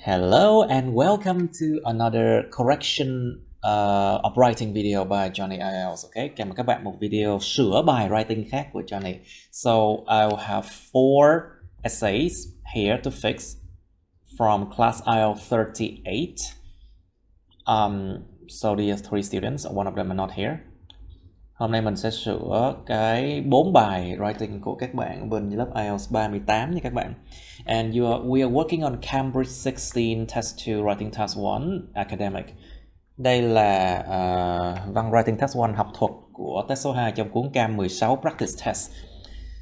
Hello and welcome to another correction of writing video by Johnny IELTS. Okay, chào mừng các bạn một video sửa bài writing khác của Johnny. So I'll have 4 essays here to fix from class IELTS 38. So these are 3 students, one of them are not here. Hôm nay mình sẽ sửa cái 4 bài writing của các bạn bên lớp IELTS 38 nha các bạn. And we are working on Cambridge 16 Test 2 Writing Task 1 Academic. Đây là văn Writing Task 1 học thuật của test số 2 trong cuốn Cam 16 Practice Test.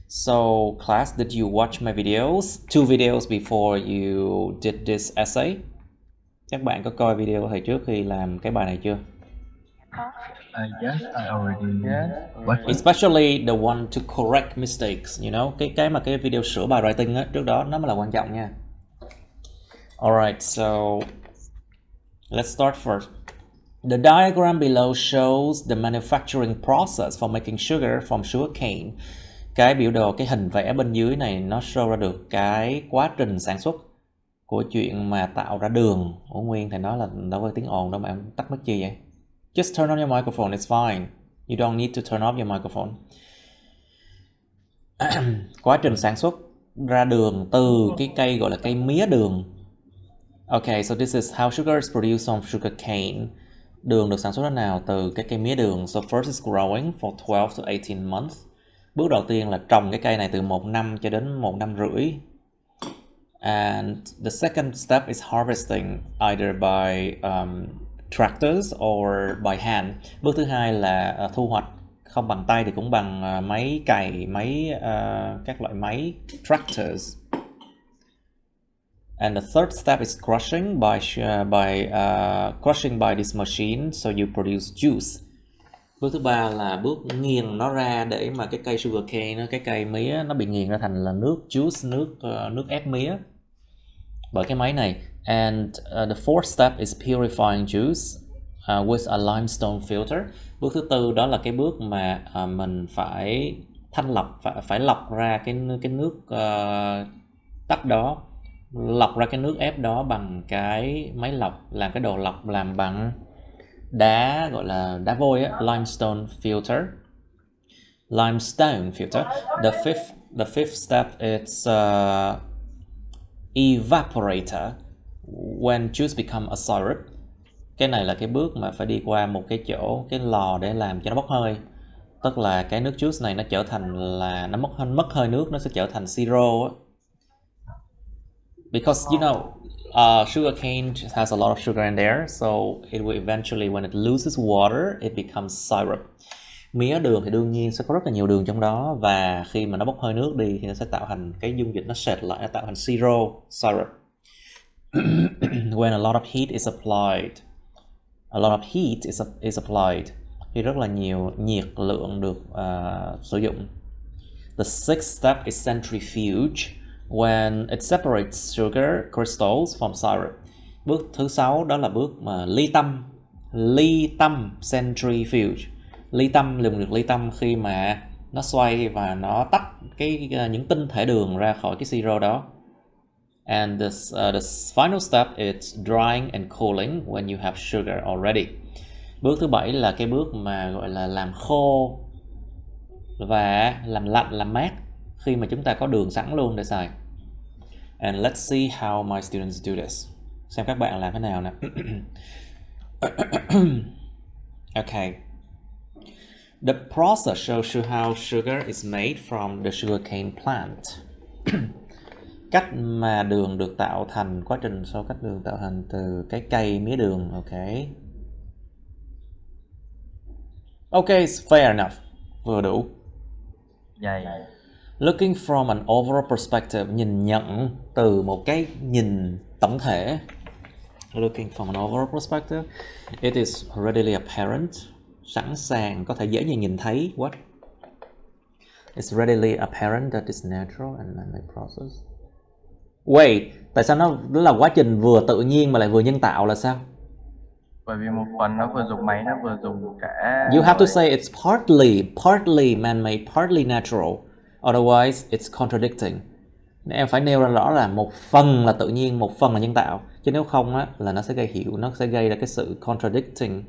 So class, did you watch my videos? 2 videos before you did this essay? Các bạn có coi video của thầy trước khi làm cái bài này chưa? Yes, I already watched it. Especially the one to correct mistakes, you know, cái video sửa bài writing á, trước đó nó mới là quan trọng nha. Alright, so let's start first. The diagram below shows the manufacturing process for making sugar from sugarcane. Cái biểu đồ, cái hình vẽ bên dưới này nó show ra được cái quá trình sản xuất của chuyện mà tạo ra đường. Ủa Nguyên thầy nói là đâu có tiếng ồn đâu mà em tắt mic chi vậy? Just turn on your microphone, it's fine. You don't need to turn off your microphone. Quá trình sản xuất ra đường từ cái cây gọi là cây mía đường. Okay, so this is how sugar is produced on sugarcane. Đường được sản xuất thế nào từ cái cây mía đường. So first is growing for 12 to 18 months. Bước đầu tiên là trồng cái cây này từ 1 năm cho đến 1 năm rưỡi. And the second step is harvesting either by tractors or by hand. Bước thứ hai là thu hoạch không bằng tay thì cũng bằng máy cày, các loại máy tractors. And the third step is crushing crushing by this machine, so you produce juice. Bước thứ ba là bước nghiền nó ra để mà cái cây sugarcane, cái cây mía nó bị nghiền ra thành là nước juice, nước ép mía bởi cái máy này. And the fourth step is purifying juice with a limestone filter. Bước thứ tư đó là cái bước mà mình phải thanh lọc, phải lọc ra cái nước tách đó, lọc ra cái nước ép đó bằng cái máy lọc, làm cái đồ lọc làm bằng đá, gọi là đá vôi á, limestone filter. The fifth step is evaporator when juice become a syrup. Cái này là cái bước mà phải đi qua một cái chỗ, cái lò để làm cho nó bốc hơi. Tức là cái nước juice này nó trở thành là nó mất hơi nước, nó sẽ trở thành siro. Because you know, sugarcane has a lot of sugar in there, so it will eventually, when it loses water, it becomes syrup. Mía đường thì đương nhiên sẽ có rất là nhiều đường trong đó, và khi mà nó bốc hơi nước đi thì nó sẽ tạo thành cái dung dịch, nó sệt lại, nó tạo thành siro, syrup. When a lot of heat is applied, thì rất là nhiều nhiệt lượng được sử dụng. The sixth step is centrifuge, when it separates sugar crystals from syrup. Bước thứ 6 đó là bước mà ly tâm centrifuge. Dùng được ly tâm khi mà nó xoay và nó tách những tinh thể đường ra khỏi cái siro đó. And the final step is drying and cooling when you have sugar already. Bước thứ 7 là cái bước mà gọi là làm khô và làm lạnh, làm mát khi mà chúng ta có đường sẵn luôn để xài. And let's see how my students do this. Xem các bạn làm thế nào nè. Okay. The process shows you how sugar is made from the sugarcane plant. Cách mà đường được tạo thành, quá trình sau cách đường tạo thành từ cái cây mía đường. Okay. Okay, it's fair enough. Vừa đủ. Dày. Looking from an overall perspective, nhìn nhận từ một cái nhìn tổng thể. Looking from an overall perspective, it is readily apparent, sẵn sàng, có thể dễ dàng nhìn thấy. What? It's readily apparent that it's natural and man-made process. Wait, tại sao nó là quá trình vừa tự nhiên mà lại vừa nhân tạo là sao? Bởi vì một phần nó vừa dùng máy, nó vừa dùng cả... You have to say it's partly man-made, partly natural. Otherwise, it's contradicting. Em phải nêu ra rõ là một phần là tự nhiên, một phần là nhân tạo, chứ nếu không á là nó sẽ gây ra cái sự contradicting,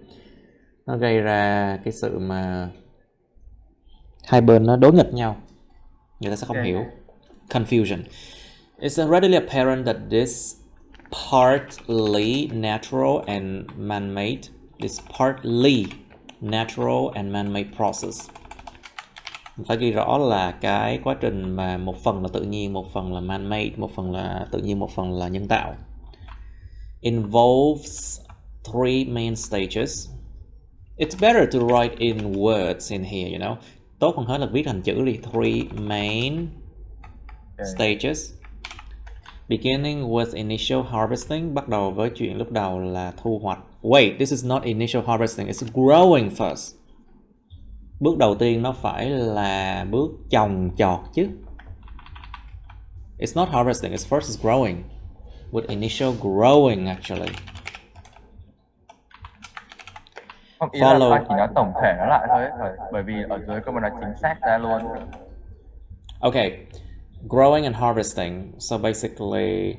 nó gây ra cái sự mà hai bên nó đối nghịch nhau, người ta sẽ không hiểu. Confusion. It's readily apparent that this partly natural and man-made, process. Mình phải ghi rõ là cái quá trình mà một phần là tự nhiên, một phần là man-made, một phần là tự nhiên, một phần là nhân tạo. Involves 3 main stages. It's better to write in words in here, you know. Tốt hơn hết là viết thành chữ đi. 3 main stages. Beginning with initial harvesting, bắt đầu với chuyện lúc đầu là thu hoạch. Wait, this is not initial harvesting, it's growing first. Bước đầu tiên nó phải là bước trồng trọt chứ. It's not harvesting, it's first is growing. With initial growing actually. Không, ý là ta chỉ nói tổng thể nó lại thôi ấy, bởi vì ở dưới có một nói chính xác ra luôn. Okay, growing and harvesting. So basically,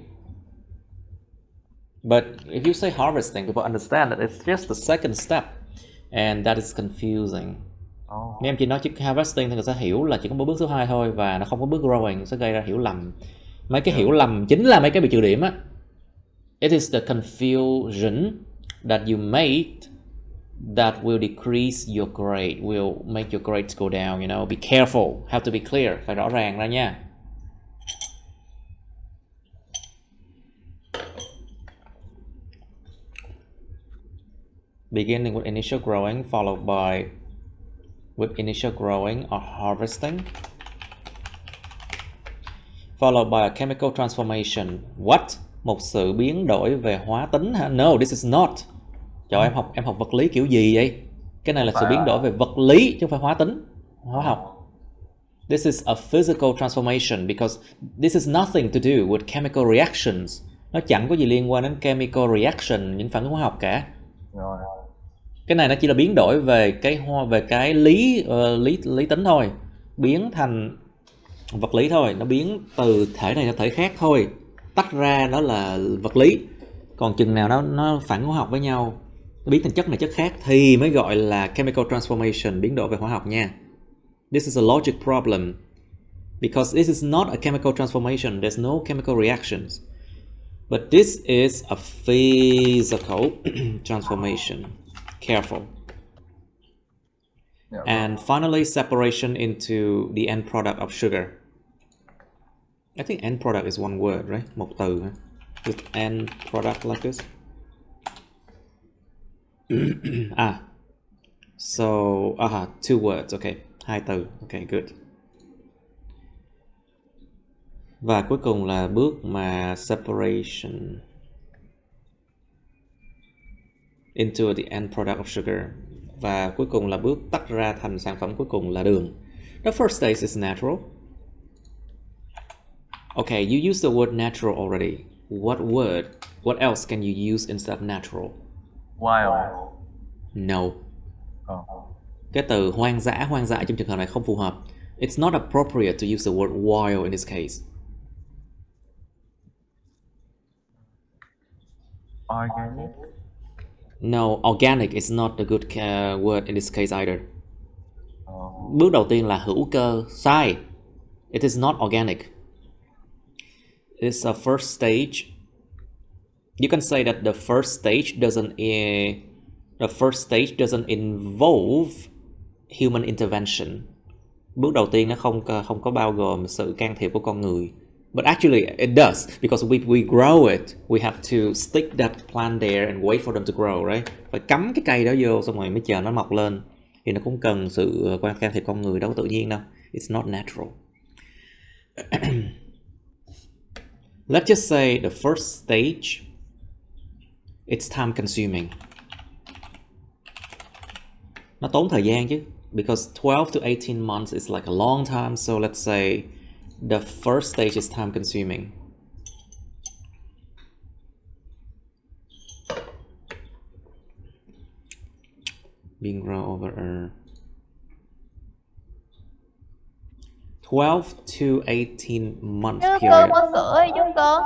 but if you say harvesting, people understand that it's just the second step, and that is confusing. Nếu em chỉ nói chữ harvesting thì người ta hiểu là chỉ có một bước thứ hai thôi, và nó không có bước growing, sẽ gây ra hiểu lầm. Mấy cái hiểu lầm chính là mấy cái bị trừ điểm á. It is the confusion that you made that will decrease your grade, will make your grades go down, you know. Be careful, have to be clear, phải rõ ràng ra nha. Beginning with initial growing, followed by with initial growing or harvesting, followed by a chemical transformation. What? Một sự biến đổi về hóa tính hả? No, this is not. Trời, em học vật lý kiểu gì vậy? Cái này là sự biến đổi về vật lý chứ không phải hóa tính, hóa học. This is a physical transformation because this is nothing to do with chemical reactions. Nó chẳng có gì liên quan đến chemical reaction, những phản ứng hóa học cả. Rồi. Cái này nó chỉ là biến đổi về cái lý tính thôi, biến thành vật lý thôi, nó biến từ thể này sang thể khác thôi, tách ra đó là vật lý. Còn chừng nào nó phản hóa học với nhau, nó biến thành chất này chất khác thì mới gọi là chemical transformation, biến đổi về hóa học nha. This is a logic problem because this is not a chemical transformation, there's no chemical reactions, but this is a physical transformation. Careful. And finally, separation into the end product of sugar. I think end product is one word, right? Một từ. With end product like this. So, two words, okay. Hai từ, okay, good. Và cuối cùng là bước mà separation into the end product of sugar. Và cuối cùng là bước tách ra thành sản phẩm cuối cùng là đường. The first stage is natural. Okay, you used the word natural already. What else can you use instead of natural? Wild. No. Cái từ hoang dã trong trường hợp này không phù hợp. It's not appropriate to use the word wild in this case. Organic. No, organic is not a good word in this case either. Bước đầu tiên là hữu cơ, sai. It is not organic. It's a first stage. You can say that the first stage doesn't involve human intervention. Bước đầu tiên nó không có bao gồm sự can thiệp của con người. But actually it does, because we grow it, we have to stick that plant there and wait for them to grow, right? Phải cắm cái cây đó vô xong rồi mới chờ nó mọc lên. Thì nó cũng cần sự can thiệp con người, đâu có tự nhiên đâu. It's not natural. Let's just say the first stage, it's time consuming. Nó tốn thời gian chứ. Because 12 to 18 months is like a long time, so let's say the first stage is time consuming. Being grown over 12 12 to 18 month Chú period. mở cửa đi chú cơ.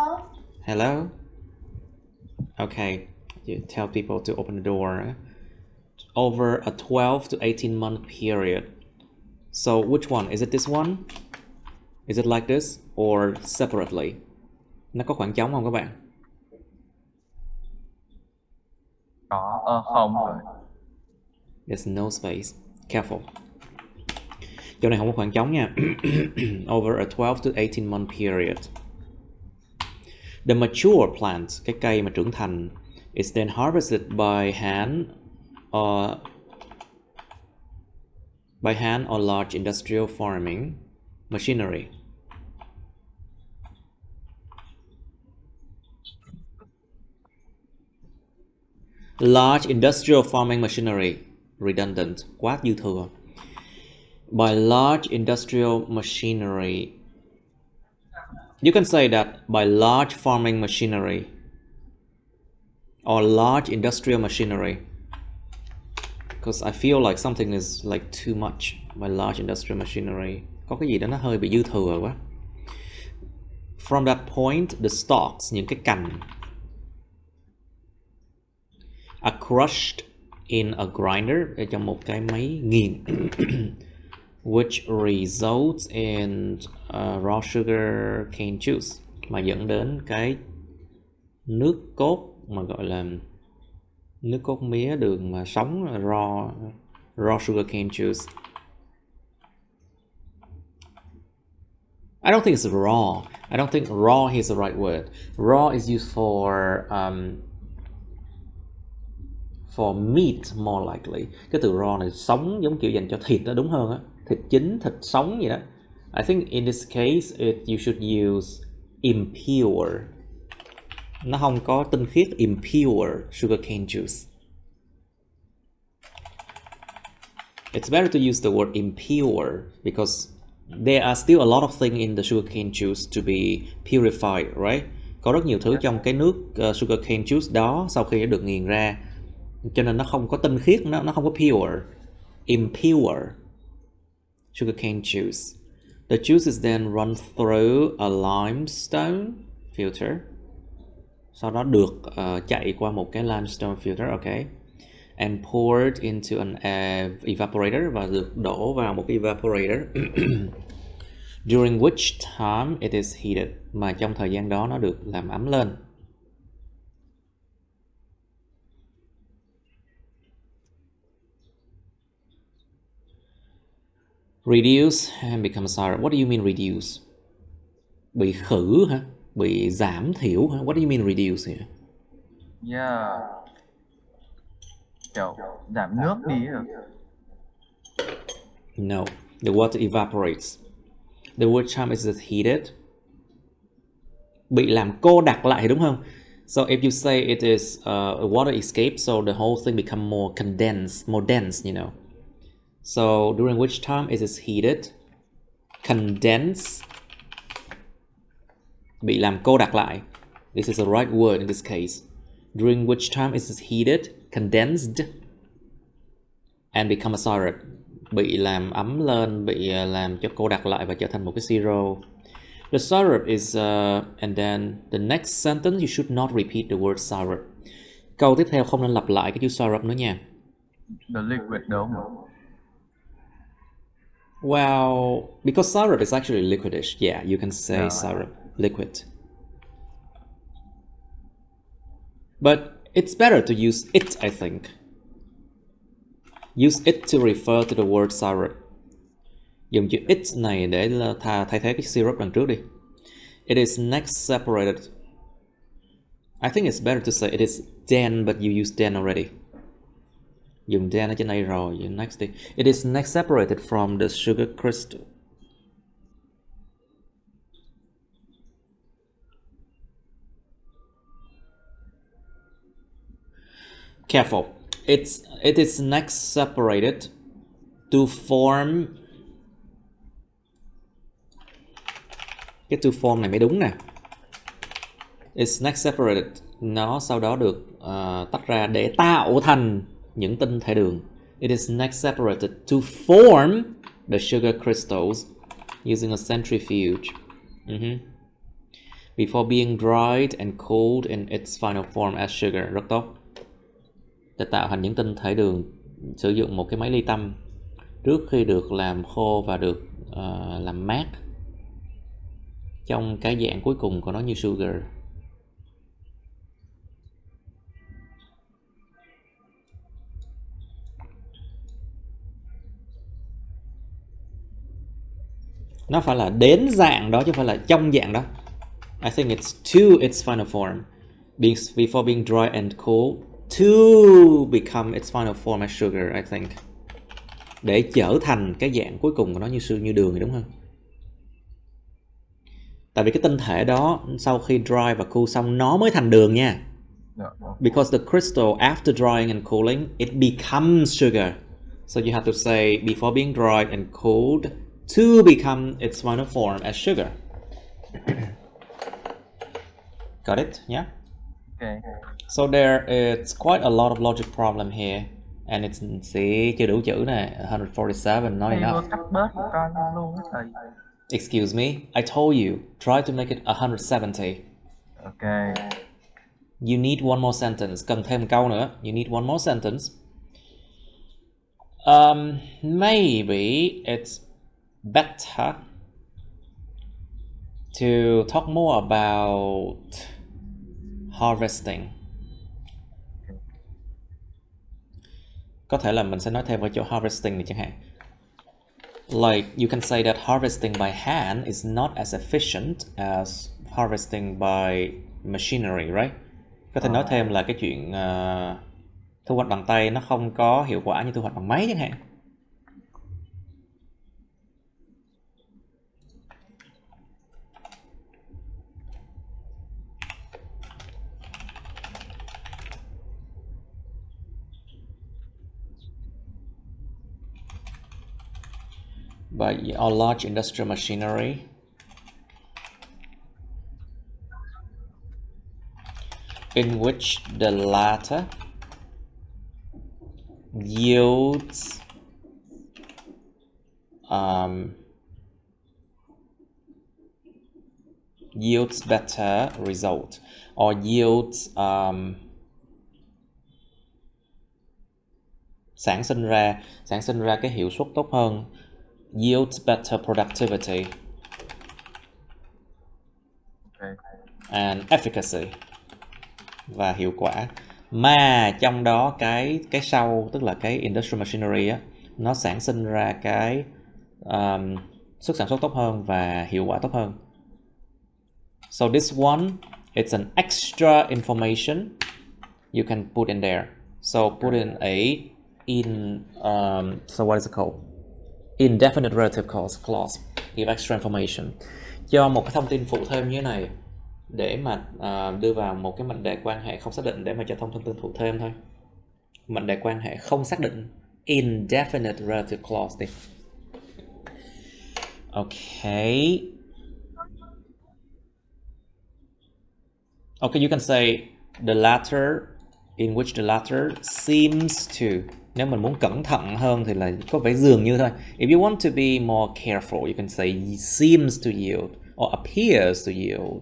Hello? Okay, you tell people to open the door. Over a 12 to 18 month period. So which one? Is it this one? Is it like this? Or separately? Nó có khoảng trống không các bạn? Có, không rồi. There's no space. Careful. Chỗ này không có khoảng trống nha. Over a 12 to 18 month period. The mature plant, cái cây mà trưởng thành, is then harvested by hand or large industrial farming machinery. Large industrial farming machinery. Redundant. Quá dư thừa. By large industrial machinery. You can say that by large farming machinery or large industrial machinery, because I feel like something is like too much by large industrial machinery. Có cái gì đó nó hơi bị dư thừa quá. From that point, the stalks, những cái cành, are crushed in a grinder, trong một cái máy nghiền, which results in raw sugar cane juice, mà dẫn đến cái nước cốt mà gọi là nước cốt mía đường mà sống, raw sugar cane juice. I don't think it's raw. I don't think raw is the right word. Raw is used for meat more likely. Cái từ raw này sống giống kiểu dành cho thịt đó, đúng hơn á. Thịt chín, thịt sống gì đó. I think in this case you should use impure. Nó không có tinh khiết. Impure sugarcane juice. It's better to use the word impure because there are still a lot of things in the sugarcane juice to be purified, right? Có rất nhiều thứ trong cái nước sugarcane juice đó sau khi nó được nghiền ra, cho nên nó không có tinh khiết, nó không có pure. Impure sugarcane juice. The juice is then run through a limestone filter. Sau đó được chạy qua một cái limestone filter, okay. And poured into an evaporator, và được đổ vào một cái evaporator. During which time it is heated, mà trong thời gian đó nó được làm ấm lên. Reduce and become syrup. What do you mean reduce? Bị khử hả? Bị giảm thiểu hả? What do you mean reduce here? Yeah. Kiểu giảm nước đi hả? No, the water evaporates. The which time is it heated? Bị làm cô đặc lại, đúng không? So if you say it is water escape, so the whole thing become more condensed, more dense, you know. So during which time is it heated? Condense. Bị làm cô đặc lại. This is the right word in this case. During which time is it heated? Condensed. And become a syrup. Bị làm ấm lên, bị làm cho cô đặc lại và trở thành một cái siro. The syrup is and then the next sentence you should not repeat the word syrup. Câu tiếp theo không nên lặp lại cái chữ syrup nữa nha. The liquid đúng không? Well, because syrup is actually liquidish. Yeah, you can say syrup, liquid. But it's better to use it, I think. Use it to refer to the word syrup. Dùng chữ it này để thay thế cái syrup đằng trước đi. It is next separated. I think it's better to say it is then, but you used then already. Dùng then ở trên đây rồi, dùng next đi. It is next separated from the sugar crystal. Careful. It is next separated to form. Cái to form này mới đúng nè. It's next separated. Nó sau đó được tách ra để tạo thành những tinh thể đường. It is next separated to form the sugar crystals. using a centrifuge. Before being dried and cooled in its final form as sugar. Rất tốt. Để tạo thành những tinh thể đường, sử dụng một cái máy ly tâm trước khi được làm khô và được làm mát trong cái dạng cuối cùng của nó như sugar. Nó phải là đến dạng đó chứ không phải là trong dạng đó. I think it's to its final form. Before being dry and cool to become its final form as sugar, I think. Để trở thành cái dạng cuối cùng của nó như đường thì đúng không? Tại vì cái tinh thể đó sau khi dry và cool xong nó mới thành đường nha. Because the crystal after drying and cooling it becomes sugar. So you have to say before being dried and cooled to become its final form as sugar. Got it? Yeah? Okay. So there is quite a lot of logic problem here. And it's, see, chưa đủ chữ này, 147, not enough. Cắt bớt một con luôn thầy. Excuse me, I told you, try to make it 170. Okay. You need one more sentence. Cần thêm một câu nữa. You need one more sentence. Maybe it's better to talk more about harvesting. Có thể là mình sẽ nói thêm ở chỗ harvesting này chẳng hạn. Like you can say that harvesting by hand is not as efficient as harvesting by machinery, right? Có thể nói thêm là cái chuyện thu hoạch bằng tay nó không có hiệu quả như thu hoạch bằng máy chẳng hạn. By or large industrial machinery. In which the latter yields better result or yields sản sinh ra cái hiệu suất tốt hơn, yields better productivity and efficacy, và hiệu quả. Mà trong đó cái sau, tức là cái industrial machinery á, nó sản sinh ra cái sức sản xuất tốt hơn và hiệu quả tốt hơn. So this one, it's an extra information you can put in there. So put in so what is it called? Indefinite relative clause. Give extra information. Cho một cái thông tin phụ thêm như thế này để mà đưa vào một cái mệnh đề quan hệ không xác định để mà cho thông tin phụ thêm thôi. Mệnh đề quan hệ không xác định, indefinite relative clause đi. Okay. Okay, you can say the latter, in which the latter seems to. Nếu mình muốn cẩn thận hơn thì là có vẻ dường như thôi. If you want to be more careful, you can say seems to yield or appears to yield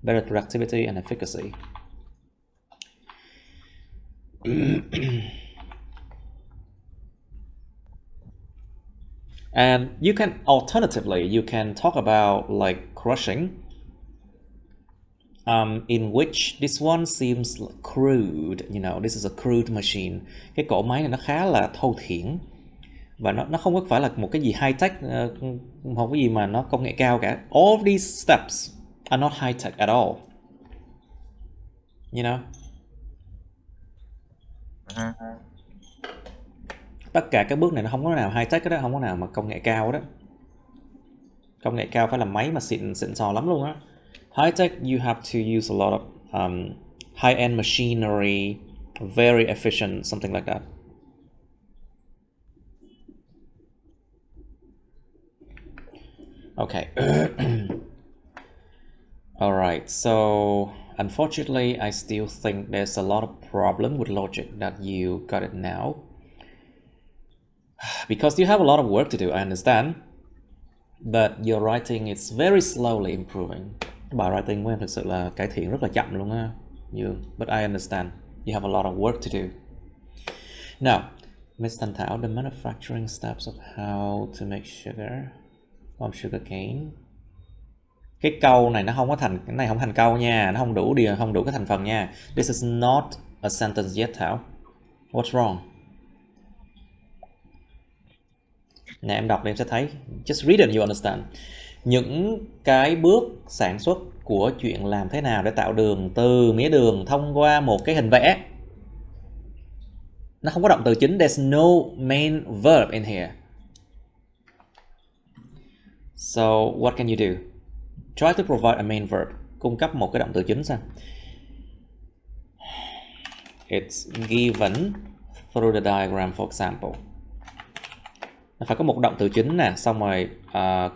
better productivity and efficacy. And you can, alternatively, you can talk about like crushing, in which this one seems crude. You know, this is a crude machine. Cái cỗ máy này nó khá là thô thiển và nó không có phải là một cái gì high tech, không có gì mà nó công nghệ cao cả. All these steps are not high tech at all. You know? Tất cả các bước này nó không có nào high tech đó, không có nào mà công nghệ cao đó. Công nghệ cao phải là máy mà xịn sò lắm luôn á. High tech, you have to use a lot of high-end machinery, very efficient, something like that. Okay. All right. So unfortunately, I still think there's a lot of problem with logic that you got it now. Because you have a lot of work to do, I understand. But your writing is very slowly improving. Bài writing của em thực sự là cải thiện rất là chậm luôn á. But I understand. You have a lot of work to do. Now, Miss Thanh Thảo, the manufacturing steps of how to make sugar from sugar cane. Cái câu này nó không có thành, cái này không thành câu nha, nó không đủ cái thành phần nha. This is not a sentence yet, Thảo. What's wrong? Nè, em đọc đi em sẽ thấy. Just read it and you understand. Những cái bước sản xuất của chuyện làm thế nào để tạo đường từ mía đường thông qua một cái hình vẽ. Nó không có động từ chính. There's no main verb in here. So what can you do? Try to provide a main verb. Cung cấp một cái động từ chính xem. It's given through the diagram, for example. Nó phải có một động từ chính nè, xong rồi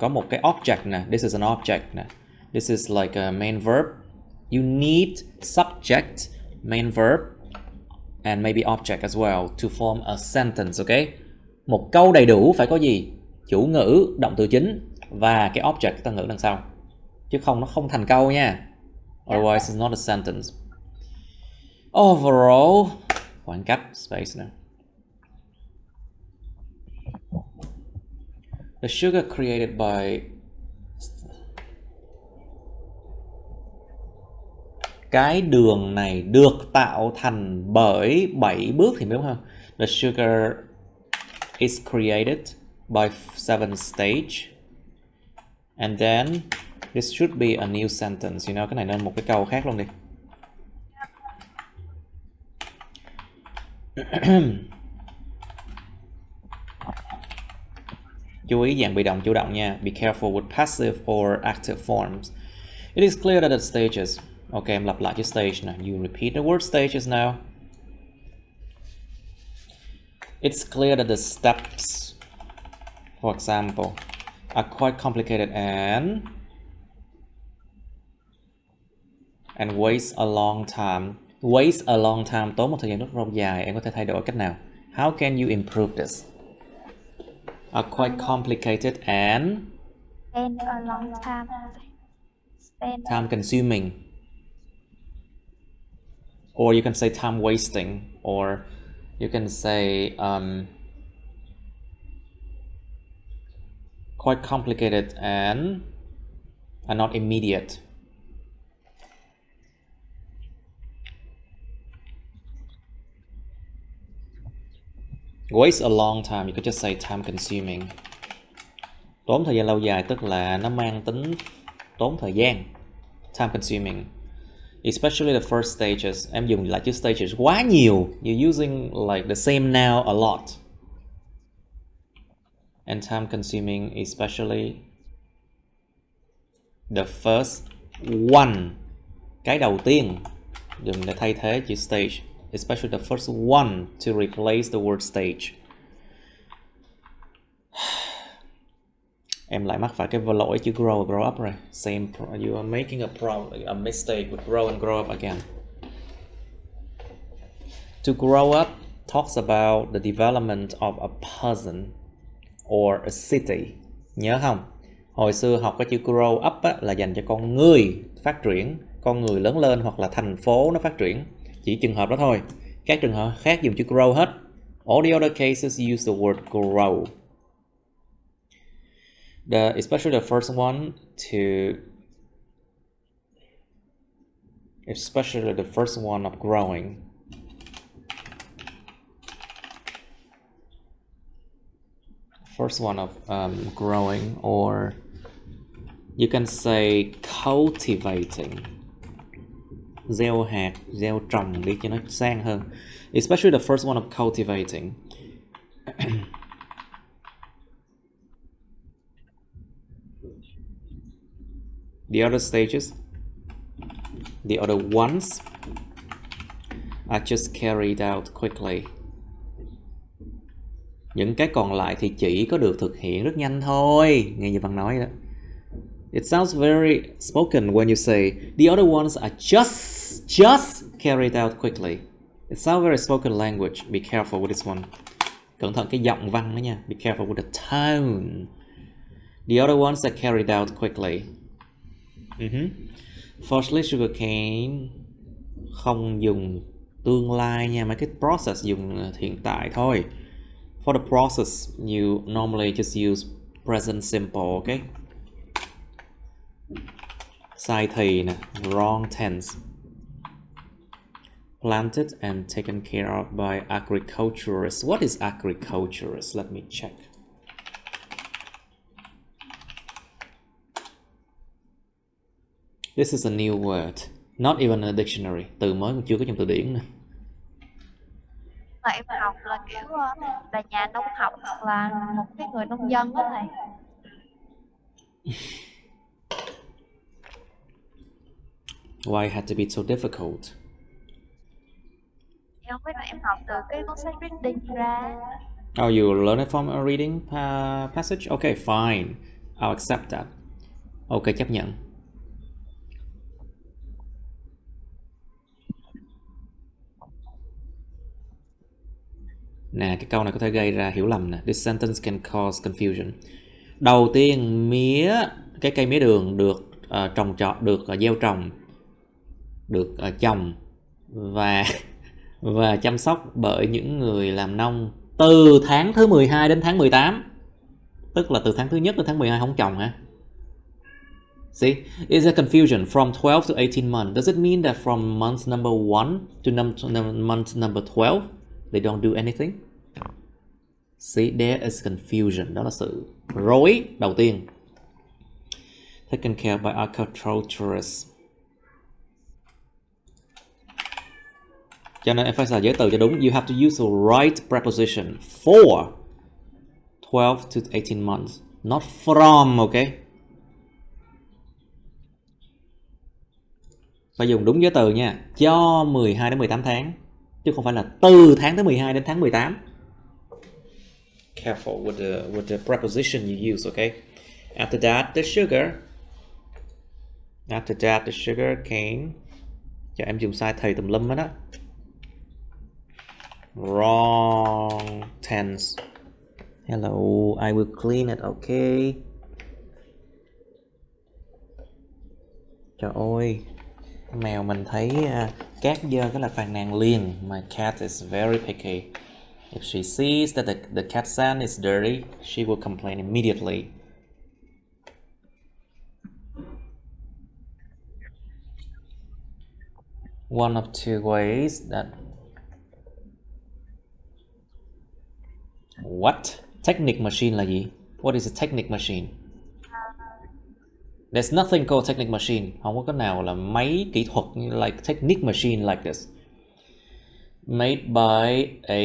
có một cái object nè. This is an object nè. This is like a main verb. You need subject, main verb, and maybe object as well to form a sentence, okay? Một câu đầy đủ phải có gì? Chủ ngữ, động từ chính và cái object, cái từ ngữ đằng sau. Chứ không, nó không thành câu nha. Otherwise it's not a sentence. Overall, khoảng cách, space nè. The sugar created by cái đường này được tạo thành bởi 7 bước thì đúng không? The sugar is created by 7 stage. And then this should be a new sentence. You know, cái này nên một cái câu khác luôn đi. Chú ý dạng bị động chủ động nha. Be careful with passive or active forms. It is clear that the stages. Ok, em lặp lại chữ stage nè. You repeat the word stages now. It's clear that the steps, for example, are quite complicated and waste a long time. Waste a long time, tốn một thời gian rất lâu dài. Em có thể thay đổi cách nào? How can you improve this? Are quite complicated and spend a long time. Time consuming. Or you can say time wasting, or you can say quite complicated and are not immediate. Waste a long time, you could just say time consuming. Tốn thời gian lâu dài tức là nó mang tính tốn thời gian. Time consuming. Especially the first stages. Em dùng lại chữ stages quá nhiều. You're using like the same noun a lot. And time consuming, especially the first one. Cái đầu tiên. Dùng để thay thế chữ stage. Especially the first one to replace the word stage. Em lại mắc phải cái lỗi chữ grow up rồi. Same, you are making a mistake with grow and grow up again. To grow up talks about the development of a person or a city. Nhớ không? Hồi xưa học cái chữ grow up á, là dành cho con người phát triển, con người lớn lên hoặc là thành phố nó phát triển. Chỉ trường hợp đó thôi. Các trường hợp khác dùng chữ grow hết. All the other cases use the word grow. Especially the first one of growing. First one of growing, or you can say cultivating. Gieo hạt, gieo trồng đi cho nó sang hơn. Especially the first one of cultivating. The other stages, the other ones are just carried out quickly. Những cái còn lại thì chỉ có được thực hiện rất nhanh thôi. Nghe như bạn nói đó. It sounds very spoken when you say the other ones are just carried out quickly. It sounds very spoken language. Be careful with this one. Cẩn thận cái giọng văn đó nha. Be careful with the tone. The other ones are carried out quickly. Firstly, sugarcane không dùng tương lai nha, mấy cái process dùng hiện tại thôi. For the process, you normally just use present simple, okay? Sai thì nè, wrong tense. Planted and taken care of by agriculturists. What is agriculturist? Let me check. This is a new word, not even a dictionary. Từ mới mà chưa có trong từ điển nè. Mà em học là kiểu là nhà nông học hoặc là một cái người nông dân đó thầy. Why it had to be so difficult? Em không biết là em học từ cái cuốn sách reading ra. Oh, you learn it from a reading passage? Okay, fine. I'll accept that. Okay, chấp nhận. Nè, cái câu này có thể gây ra hiểu lầm nè. This sentence can cause confusion. Đầu tiên, cái cây mía đường được trồng trọt, được gieo trồng, được trồng và chăm sóc bởi những người làm nông từ tháng thứ 12 đến tháng 18. Tức là từ tháng thứ nhất đến tháng 12 không trồng hả? See, is a confusion from 12 to 18 months. Does it mean that from month number 1 to month number 12 they don't do anything? See, there is confusion. Đó là sự rối đầu tiên. Taken care by agriculturists. Cho nên em phải xài giới từ cho đúng. You have to use the right preposition for 12 to 18 months, not from, okay? Phải dùng đúng giới từ nha. Cho 12 đến 18 tháng, chứ không phải là từ tháng thứ 12 đến tháng 18. Careful with the preposition you use, okay? After that, the sugar cane. Cho em dùng sai thầy tùm lum hết đó. Wrong tense. Hello, I will clean it, okay? Trời ơi, mèo mình thấy cát dơ cái là phàn nàn liền. My cat is very picky. If she sees that the cat sand is dirty, she will complain immediately. One of two ways that... What? Technic machine là gì? What is a technic machine? There's nothing called technic machine. Không có cái nào là máy kỹ thuật như like technic machine like this. Made by a...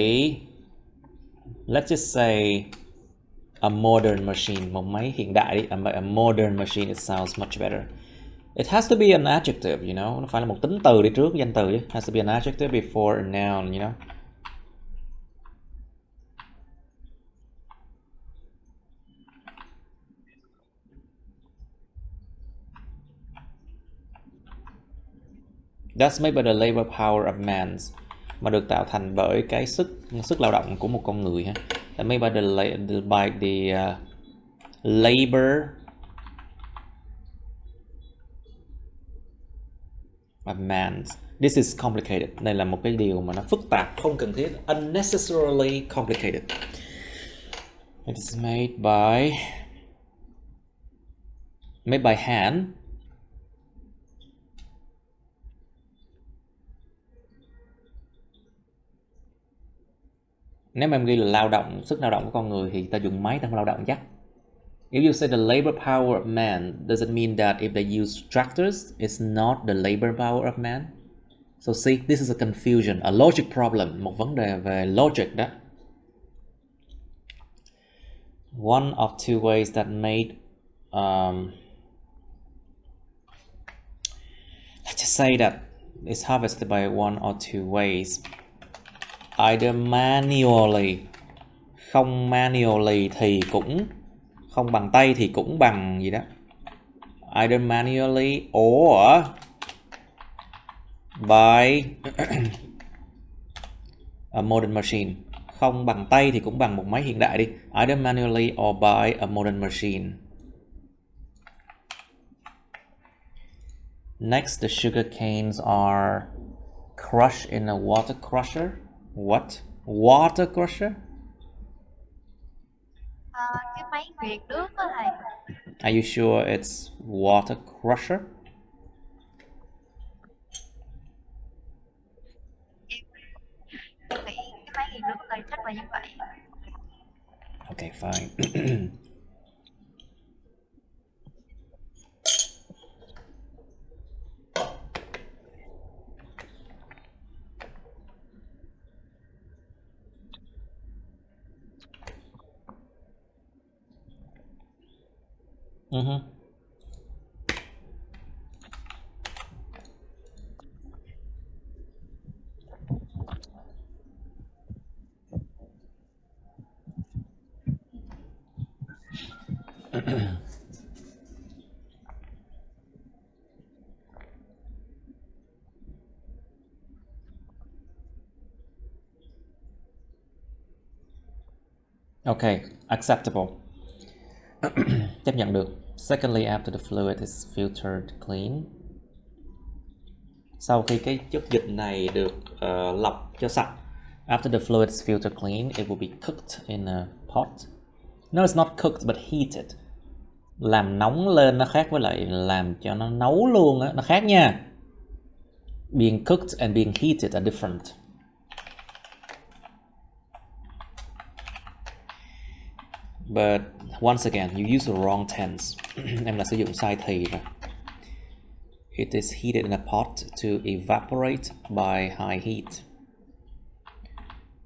Let's just say a modern machine. Một máy hiện đại đi. A modern machine, it sounds much better. It has to be an adjective, you know. Nó phải là một tính từ đi trước danh từ chứ. It has to be an adjective before a noun, you know. That's made by the labor power of man. Mà được tạo thành bởi cái sức lao động của một con người ha. That made by the labor of man. This is complicated. Đây là một cái điều mà nó phức tạp, không cần thiết. Unnecessarily complicated. It is made by hand. Nếu mà em ghi là lao động, sức lao động của con người thì ta dùng máy, ta không lao động chắc. If you say the labor power of man, does it mean that if they use tractors, it's not the labor power of man? So see, this is a confusion, a logic problem, một vấn đề về logic đó. One of two ways that made, let's just say that it's harvested by one or two ways. Either manually, không manually thì cũng không bằng tay thì cũng bằng gì đó. Either manually or by a modern machine. Không bằng tay thì cũng bằng một máy hiện đại đi. Either manually or by a modern machine. Next, the sugar canes are crushed in a water crusher. What? Water crusher? Cái máy nghiền nước đó thầy. Are you sure it's water crusher? Em nghĩ cái máy nghiền nước này chắc là như vậy. Okay, fine. Okay, acceptable. Chấp nhận được. Secondly, after the fluid is filtered clean. Sau khi cái chất dịch này được lọc cho sạch. After the fluid is filtered clean, it will be cooked in a pot. No, it's not cooked but heated. Làm nóng lên nó khác với lại làm cho nó nấu luôn á, nó khác nha. Being cooked and being heated are different. But once again, you use the wrong tense. Em là sử dụng sai thì rồi. It is heated in a pot to evaporate by high heat,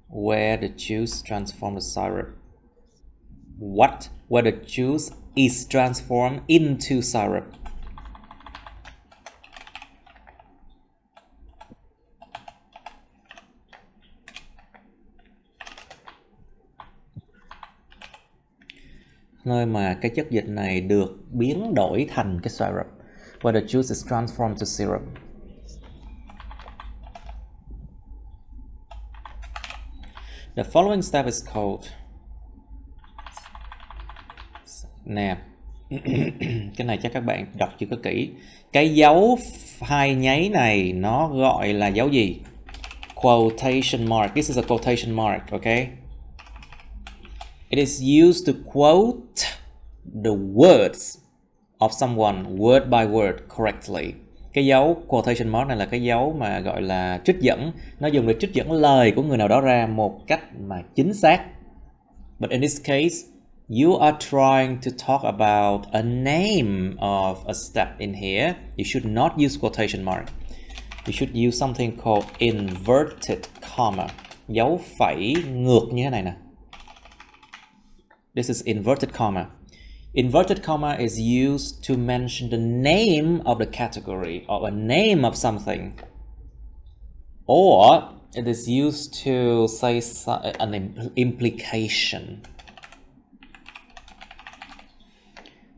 where the juice transforms the syrup. What? Where the juice is transformed into syrup. Nơi mà cái chất dịch này được biến đổi thành cái syrup. Where the juice is transformed to syrup. The following step is called. Nè, cái này chắc các bạn đọc chưa có kỹ. Cái dấu hai nháy này nó gọi là dấu gì? Quotation mark. This is a quotation mark, okay? It is used to quote the words of someone word by word correctly. Cái dấu quotation mark này là cái dấu mà gọi là trích dẫn. Nó dùng để trích dẫn lời của người nào đó ra một cách mà chính xác. But in this case, you are trying to talk about a name of a step in here. You should not use quotation mark. You should use something called inverted comma. Dấu phẩy ngược như thế này nè. This is inverted comma. Inverted comma is used to mention the name of the category or a name of something. Or it is used to say an implication.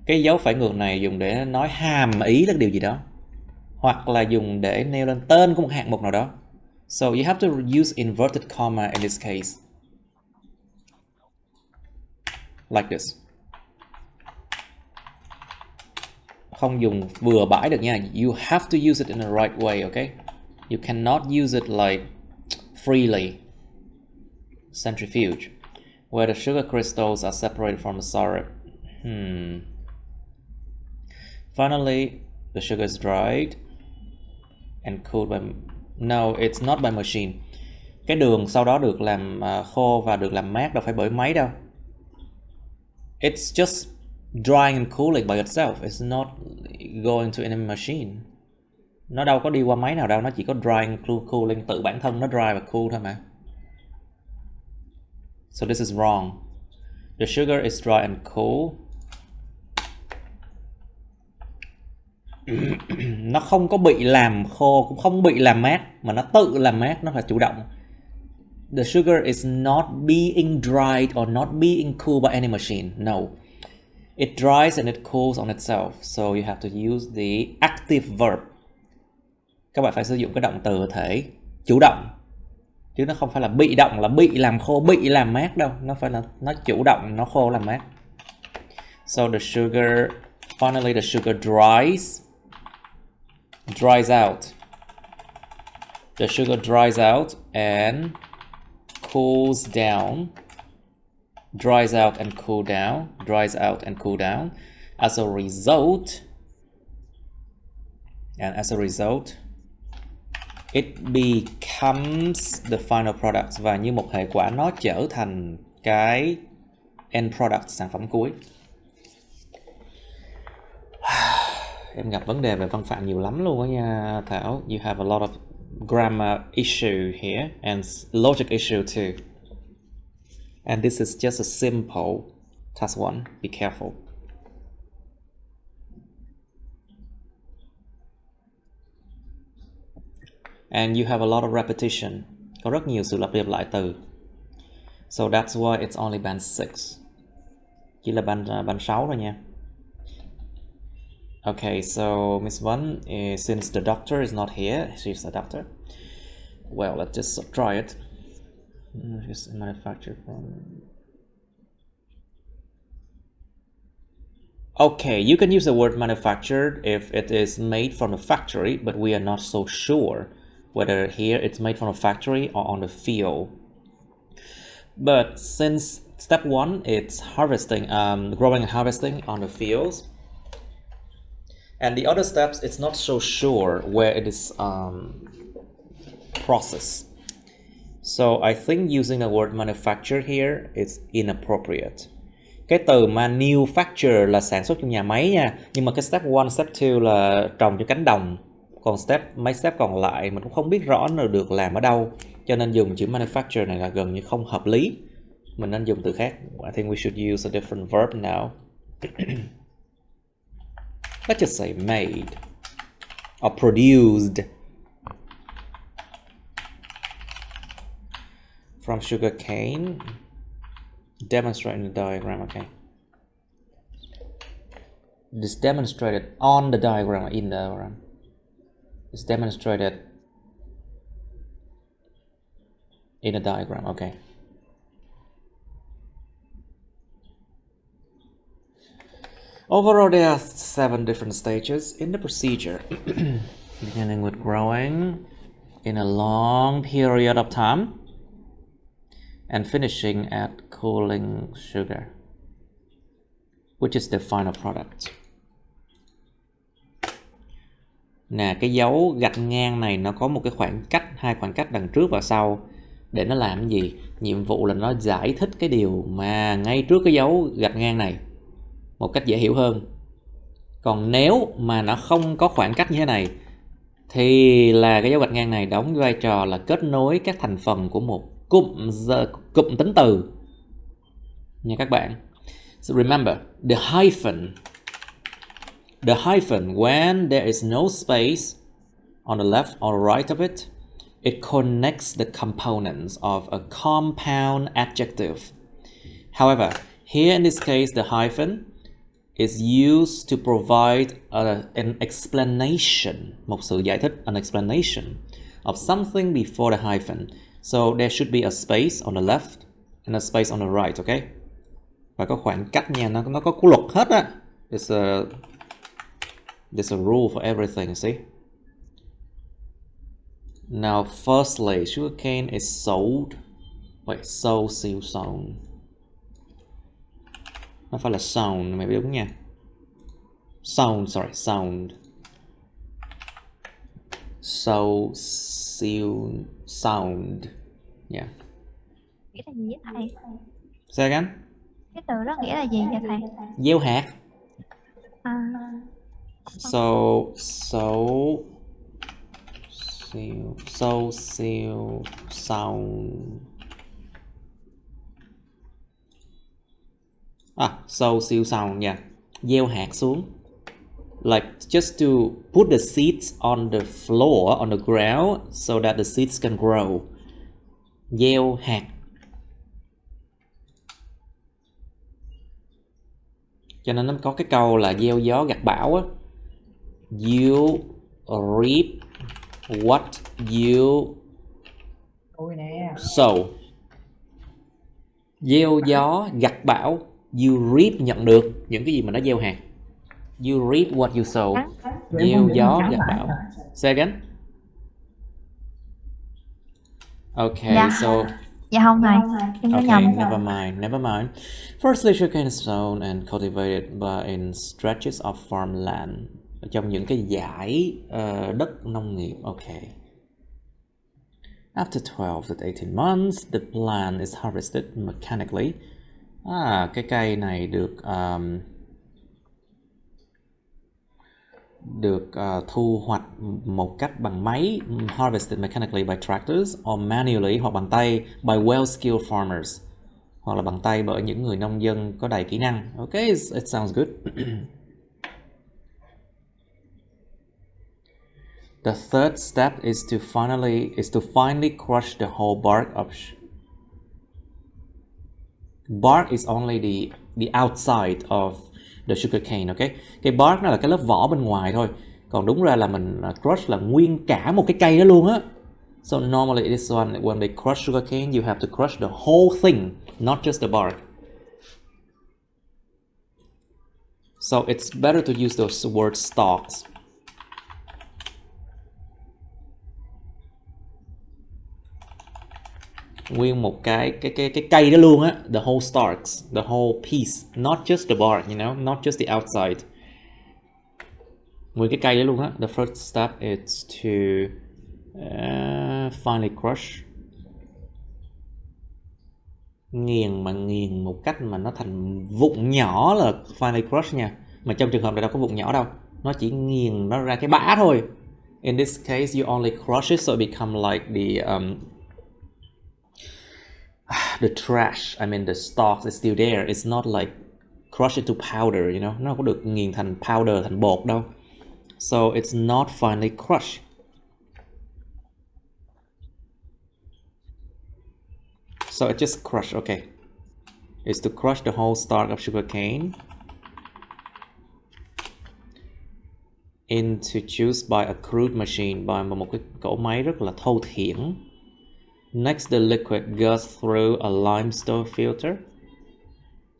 Cái dấu phẩy ngược này dùng để nói hàm ý là điều gì đó. Hoặc là dùng để nêu lên tên của một hạng mục nào đó. So you have to use inverted comma in this case. Like this. Không dùng bừa bãi được nha. You have to use it in the right way, okay? You cannot use it like freely. Centrifuge. Where the sugar crystals are separated from the syrup. Finally, the sugar is dried and cooled by... No, it's not by machine. Cái đường sau đó được làm khô và được làm mát đâu phải bởi máy đâu. It's just drying and cooling by itself. It's not going to any machine. Nó đâu có đi qua máy nào đâu. Nó chỉ có drying and cooling. Tự bản thân nó dry và cool thôi mà. So this is wrong. The sugar is dry and cool. Nó không có bị làm khô, cũng không bị làm mát, mà nó tự làm mát, nó là chủ động. The sugar is not being dried or not being cooled by any machine. No. It dries and it cools on itself. So you have to use the active verb. Các bạn phải sử dụng cái động từ thể chủ động. Chứ nó không phải là bị động, là bị làm khô, bị làm mát đâu. Nó phải là nó chủ động, nó khô làm mát. So the sugar, finally the sugar dries dries out. The sugar dries out and cools down. Dries out and cool down. Dries out and cool down. As a result, it becomes the final product. Và như một hệ quả nó trở thành cái end product, sản phẩm cuối. Em gặp vấn đề về văn phạm nhiều lắm luôn đó nha Thảo. You have a lot of grammar issue here and logic issue too. And this is just a simple task 1. Be careful. And you have a lot of repetition. Có rất nhiều sự lặp đi lặp lại từ. So that's why it's only band 6. Chỉ là band 6 thôi nha. Okay, so Miss Vân, since the doctor is not here, she's a doctor. Well, let's just try it. Just manufactured from. Okay, you can use the word manufactured if it is made from a factory, but we are not so sure whether here it's made from a factory or on the field. But since step 1, it's harvesting, growing and harvesting on the fields. And the other steps, it's not so sure where it is processed. So I think using the word manufacture here is inappropriate. Cái từ manufacture là sản xuất trong nhà máy nha. Nhưng mà cái step 1, step 2 là trồng trong cánh đồng. Còn mấy step còn lại mình cũng không biết rõ nó được làm ở đâu. Cho nên dùng chữ manufacture này là gần như không hợp lý. Mình nên dùng từ khác. I think we should use a different verb now. Let's just say made or produced from sugar cane. Demonstrate in the diagram, okay. It's demonstrated on the diagram or in the diagram. It's demonstrated in a diagram, okay. Overall, there are 7 different stages in the procedure, beginning with growing in a long period of time and finishing at cooling sugar, which is the final product. Nè, cái dấu gạch ngang này nó có một cái khoảng cách, 2 khoảng cách đằng trước và sau. Để nó làm cái gì? Nhiệm vụ là nó giải thích cái điều mà ngay trước cái dấu gạch ngang này một cách dễ hiểu hơn. Còn nếu mà nó không có khoảng cách như thế này thì là cái dấu gạch ngang này đóng vai trò là kết nối các thành phần của một cụm tính từ nha các bạn. So remember, the hyphen, when there is no space on the left or right of it, it connects the components of a compound adjective. However, here in this case, the hyphen is used to provide an explanation, một sự giải thích, an explanation of something before the hyphen. So there should be a space on the left and a space on the right, okay? Và có khoảng cách nha, nó có luật hết á. There's a rule for everything, see? Now, firstly, sugarcane is sold. Wait, siêu sown. Nó phải là sound, mày biết đúng nha. Sound. Siêu sound. Yeah. Nghĩa là gì vậy thầy? Say again? Cái từ đó nghĩa là gì vậy thầy? Gieo hạt. Siêu sound. Siêu sound nha. Gieo hạt xuống. Like just to put the seeds on the floor, on the ground, so that the seeds can grow. Gieo hạt. Cho nên nó có cái câu là gieo gió gặt bão á. You reap what you sow. Gieo gió gặt bão. You reap nhận được những cái gì mà nó gieo hạt. You reap what you sow. Gieo gió gặt bão. Say again. Okay, Dạ. so Dạ không thầy, em nói okay, nhầm. never mind. Firstly, sugarcane is sown and cultivated in stretches of farmland, trong những cái dải đất nông nghiệp. Okay. After 12 to 18 months, the plant is harvested mechanically. Cái cây này được thu hoạch một cách bằng máy, harvested mechanically by tractors or manually, hoặc bằng tay by well-skilled farmers, hoặc là bằng tay bởi những người nông dân có đầy kỹ năng. Okay, it sounds good. The third step is to finally crush the whole bark of bark is only the outside of the sugar cane. Okay, cái bark nó là cái lớp vỏ bên ngoài thôi, còn đúng ra là mình crush là nguyên cả một cái cây đó luôn á. So normally this one, when they crush sugar cane, you have to crush the whole thing, not just the bark. So it's better to use those word stalks. Nguyên một cái cây đó luôn á, the whole stalks, the whole piece, not just the bark, you know, not just the outside. Nguyên cái cây đó luôn á. The first step is to finally crush. Nghiền một cách mà nó thành vụn nhỏ là finally crush nha. Mà trong trường hợp này đâu có vụn nhỏ đâu, nó chỉ nghiền nó ra cái bã thôi. In this case, you only crush it so it become like the trash. I mean, the stalks is still there. It's not like crush it to powder, you know. Nó không có được nghiền thành powder, thành bột đâu. So it's not finely crushed. So it just crush. Okay, it's to crush the whole stalk of sugar cane into juice by a crude machine, by một cái cỗ máy rất là thô thiển. Next, the liquid goes through a limestone filter.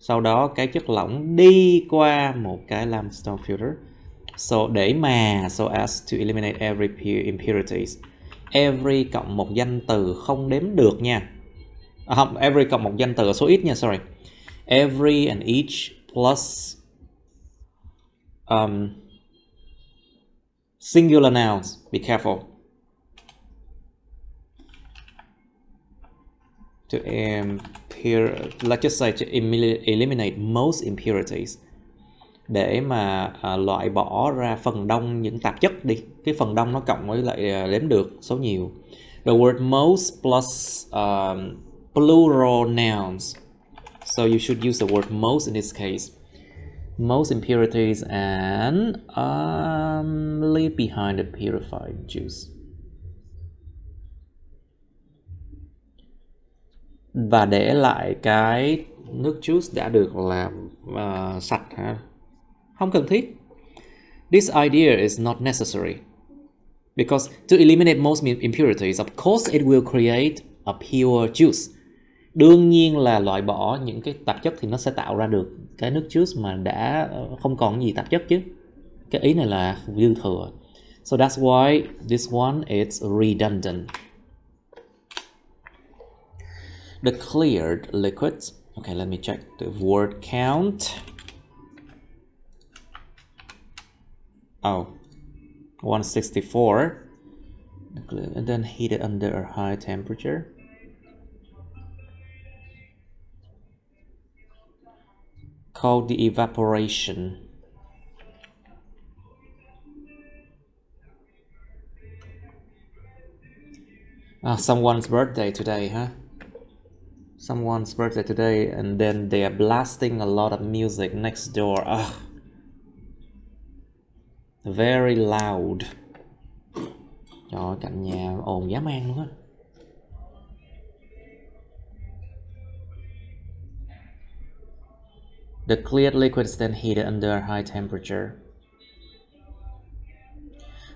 Sau đó cái chất lỏng đi qua một cái limestone filter. So as to eliminate every impurities. Every cộng một danh từ không đếm được nha. Không, every cộng một danh từ ở số ít nha, sorry. Every and each plus singular nouns. Be careful. Let's just say to eliminate most impurities. Để mà loại bỏ ra phần đông những tạp chất đi. Cái phần đông nó cộng với lại đếm được số nhiều. The word most plus plural nouns. So you should use the word most in this case. Most impurities and leave behind the purified juice. Và để lại cái nước juice đã được làm sạch hả? Không cần thiết. This idea is not necessary. Because to eliminate most impurities, of course it will create a pure juice. Đương nhiên là loại bỏ những cái tạp chất thì nó sẽ tạo ra được cái nước juice mà đã không còn gì tạp chất chứ. Cái ý này là dư thừa. So that's why this one is redundant. The cleared liquids. Okay, let me check the word count. Oh, 164. And then heated under a high temperature. Called the evaporation. Someone's birthday today, huh? Someone's birthday today, and then they are blasting a lot of music next door. Very loud. Trời ơi, cạnh nhà ồn dã man luôn á. The cleared liquid is then heated under a high temperature.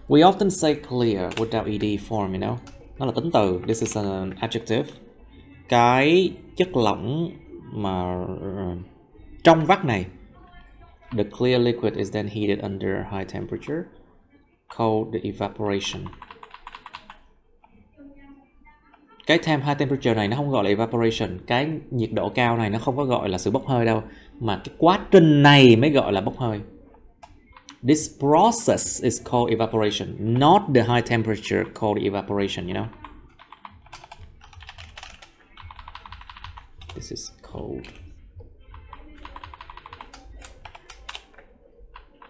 We often say clear without ed form, you know. Nó là tính từ. This is an adjective. Cái chất lỏng mà trong vắt này. The clear liquid is then heated under a high temperature. called the evaporation. Cái high temperature này nó không gọi là evaporation. Cái nhiệt độ cao này nó không có gọi là sự bốc hơi đâu, mà cái quá trình này mới gọi là bốc hơi. This process is called evaporation, not the high temperature called evaporation, you know. This is cold.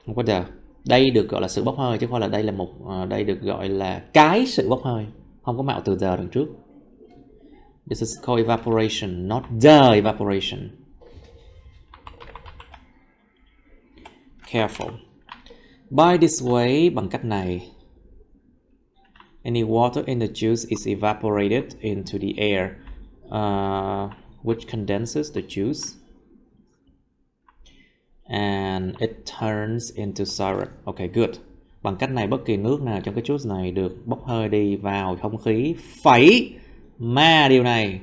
Không có giờ. Đây được gọi là sự bốc hơi chứ không phải là đây là đây được gọi là cái sự bốc hơi, không có mạo từ giờ đằng trước. This is called evaporation, not the evaporation. Careful. By this way, bằng cách này, any water in the juice is evaporated into the air, which condenses the juice, and it turns into syrup. Okay, good. Bằng cách này, bất kỳ nước nào trong cái juice này được bốc hơi đi vào không khí, mà điều này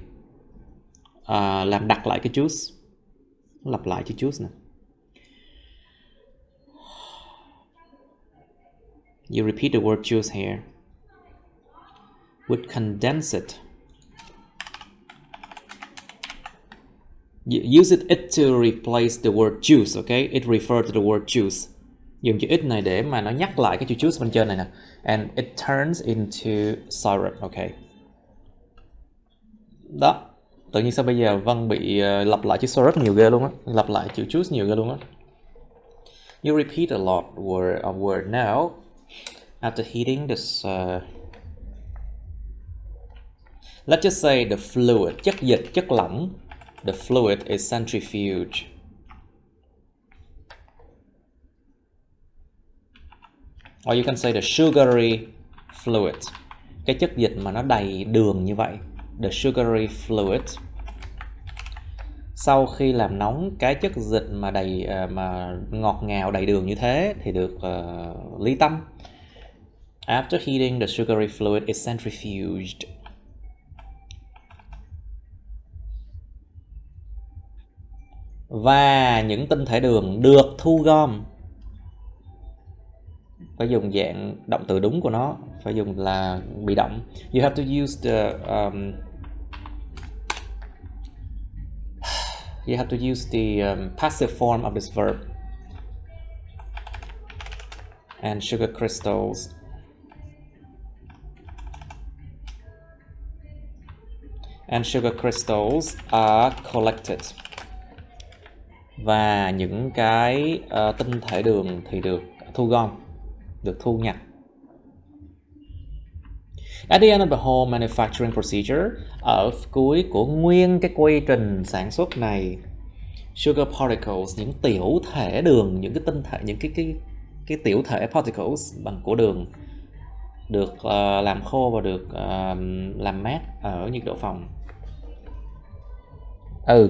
làm đặc lại cái juice. Lặp lại chữ juice này. You repeat the word juice here. Would condense it. You use it to replace the word juice, okay? It refers to the word juice. Dùng chữ it này để mà nó nhắc lại cái chữ juice bên trên này nè. And it turns into syrup, okay? Đó. Tự nhiên sao bây giờ Vân bị lặp lại chữ syrup nhiều ghê luôn á. Lặp lại chữ juice nhiều ghê luôn á. You repeat a lot of word now. After heating this, let's just say the fluid, chất dịch, chất lỏng. The fluid is centrifuge. Or you can say the sugary fluid. Cái chất dịch mà nó đầy đường như vậy. The sugary fluid. Sau khi làm nóng cái chất dịch mà đầy mà ngọt ngào đầy đường như thế thì được ly tâm. After heating, the sugary fluid is centrifuged. Và những tinh thể đường được thu gom. Phải dùng dạng động từ đúng của nó, phải dùng là bị động. You have to use the passive form of this verb. And sugar crystals. And sugar crystals are collected. Và những cái tinh thể đường thì được thu gom, được thu nhặt. At the end of the whole manufacturing procedure, ở cuối của nguyên cái quy trình sản xuất này, sugar particles, những tiểu thể đường, những cái tinh thể, những cái tiểu thể particles bằng của đường được làm khô và được làm mát ở nhiệt độ phòng.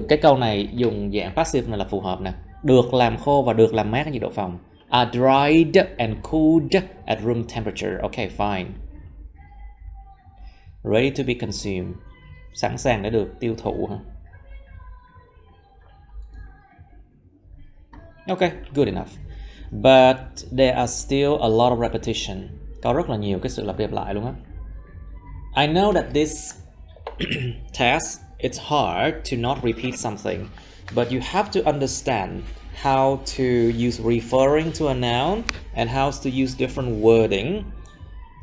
Cái câu này dùng dạng passive này là phù hợp nè. Được làm khô và được làm mát ở nhiệt độ phòng. Are dried and cooled at room temperature. Okay, fine. Ready to be consumed. Sẵn sàng để được tiêu thụ. Okay, good enough. But there are still a lot of repetition. Có rất là nhiều cái sự lặp đi lặp lại luôn á. I know that this task, it's hard to not repeat something, but you have to understand how to use referring to a noun and how to use different wording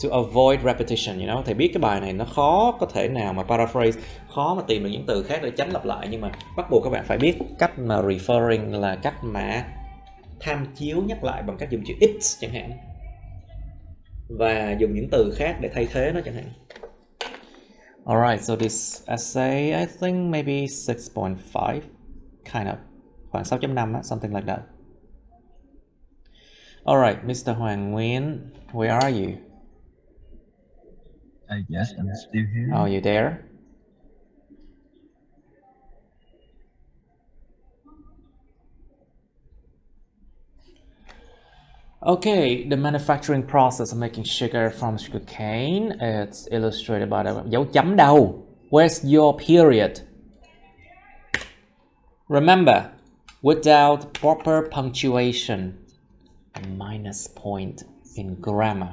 to avoid repetition, you know. Thầy biết cái bài này nó khó có thể nào mà paraphrase, khó mà tìm được những từ khác để tránh lặp lại, nhưng mà bắt buộc các bạn phải biết cách mà referring là cách mà tham chiếu nhắc lại bằng cách dùng chữ it chẳng hạn, và dùng những từ khác để thay thế nó chẳng hạn. Alright, so this essay, I think maybe 6.5, kind of, khoảng 6.5 á, something like that. Alright, Mr. Hoàng Nguyên, where are you? Yes, I'm still here. Oh, you there? Okay, the manufacturing process of making sugar from sugarcane, it's illustrated by the dấu chấm đâu? Where's your period? Remember, without proper punctuation, a minus point in grammar.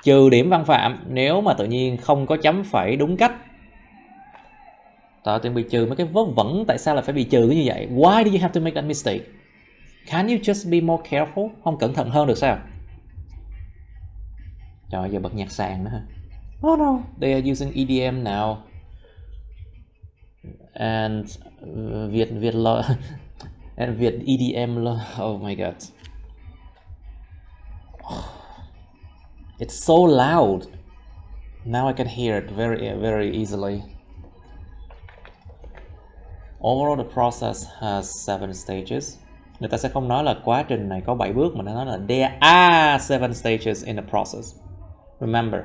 Trừ điểm văn phạm nếu mà tự nhiên không có chấm phẩy đúng cách. Tạo tiền bị trừ mấy cái vớ vẩn, tại sao lại phải bị trừ như vậy? Why do you have to make that mistake? Can you just be more careful? Không cẩn thận hơn được sao? Trời, giờ bật nhạc sàn nữa hả? Oh no, they are using EDM now. And Việt and Việt EDM, oh my god. It's so loud. Now I can hear it very easily. Overall, the process has 7 stages. Người ta sẽ không nói là quá trình này có 7 bước, mà nó nói là there are 7 stages in the process. Remember,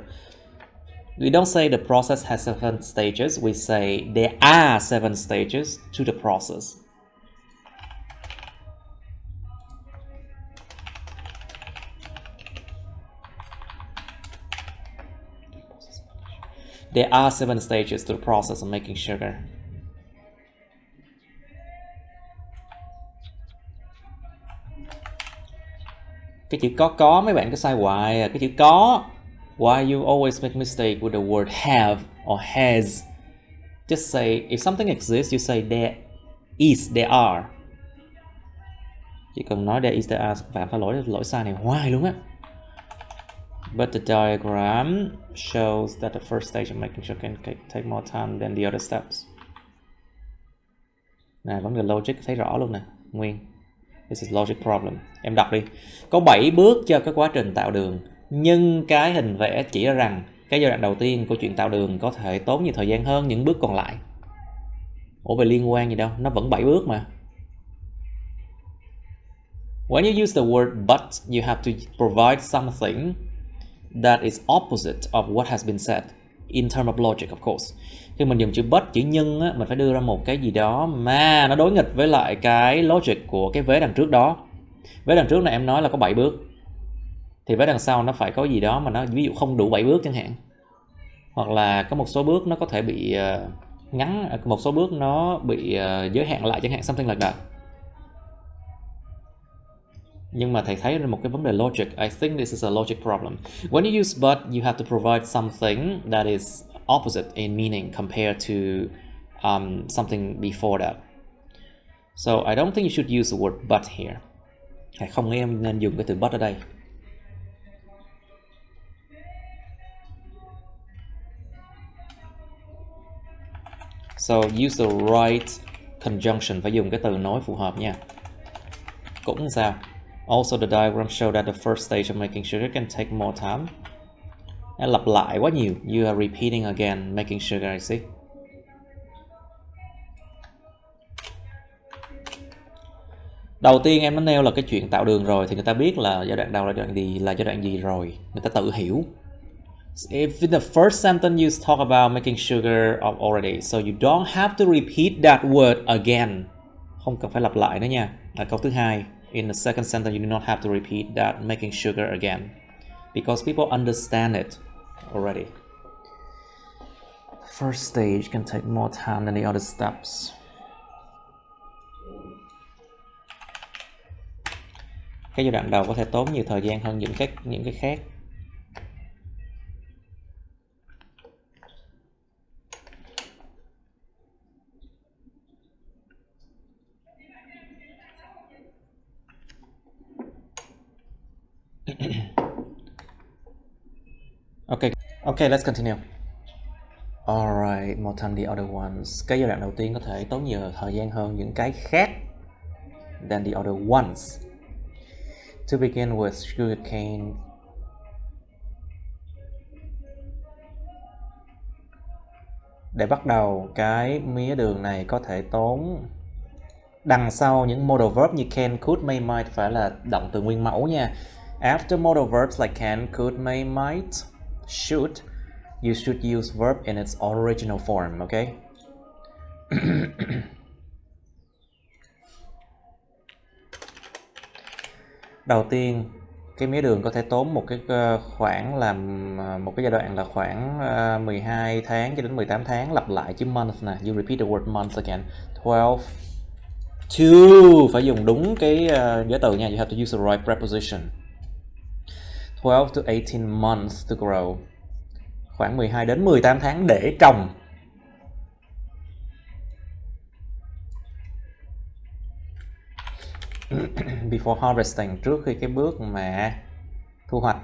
we don't say the process has 7 stages, we say there are 7 stages to the process. There are 7 stages to the process of making sugar. Cái chữ có mấy bạn cứ sai hoài à. Cái chữ có. Why you always make mistake with the word have or has? Just say, if something exists, you say there is, there are. Chỉ cần nói there is, there are, bạn phải lỗi sai này hoài luôn á. But the diagram shows that the first stage of making sugar can take more time than the other steps. Này, vấn đề logic thấy rõ luôn nè, Nguyên. This is logic problem. Em đọc đi. Có 7 bước cho cái quá trình tạo đường, nhưng cái hình vẽ chỉ ra rằng cái giai đoạn đầu tiên của chuyện tạo đường có thể tốn nhiều thời gian hơn những bước còn lại. Ủa, về liên quan gì đâu, nó vẫn 7 bước mà. When you use the word but, you have to provide something that is opposite of what has been said in terms of logic, of course. Khi mình dùng chữ but, chữ nhưng á, mình phải đưa ra một cái gì đó mà nó đối nghịch với lại cái logic của cái vế đằng trước đó. Vế đằng trước này em nói là có 7 bước, thì vế đằng sau nó phải có gì đó mà nó ví dụ không đủ 7 bước chẳng hạn. Hoặc là có một số bước nó có thể bị ngắn, một số bước nó bị giới hạn lại chẳng hạn, something like that. Nhưng mà thầy thấy một cái vấn đề logic. I think this is a logic problem. When you use but, you have to provide something that is opposite in meaning compared to something before that. So I don't think you should use the word but here. Thầy không nghĩ em nên dùng cái từ but ở đây. So use the right conjunction, phải dùng cái từ nối phù hợp nha. Cũng sao? Also, the diagram show that the first stage of making sugar can take more time. Em lặp lại quá nhiều. You are repeating again, making sugar, I see. Đầu tiên em đã nêu là cái chuyện tạo đường rồi, thì người ta biết là giai đoạn đầu là giai đoạn gì rồi. Người ta tự hiểu. If in the first sentence you talk about making sugar already, so you don't have to repeat that word again. Không cần phải lặp lại nữa nha. Là câu thứ hai. In the second sentence, you do not have to repeat that making sugar again, because people understand it already. The first stage can take more time than the other steps. Cái giai đoạn đầu có thể tốn nhiều thời gian hơn những cái khác. Okay, let's continue. Alright, more time the other ones. Cái giai đoạn đầu tiên có thể tốn nhiều thời gian hơn những cái khác than the other ones. To begin with, sugarcane. Để bắt đầu cái mía đường này có thể tốn. Đằng sau những modal verb như can, could, may, might phải là động từ nguyên mẫu nha. After modal verbs like can, could, may, might, should, you should use verb in its original form, okay? Đầu tiên, cái mía đường có thể tốn một cái khoảng làm một cái giai đoạn là khoảng 12 tháng cho đến 18 tháng, lặp lại chữ month nè, you repeat the word month again. 12 to, phải dùng đúng cái giới từ nha, you have to use the right preposition. 12 to 18 months to grow. Khoảng 12 đến 18 tháng để trồng. Before harvesting, trước khi cái bước mà thu hoạch.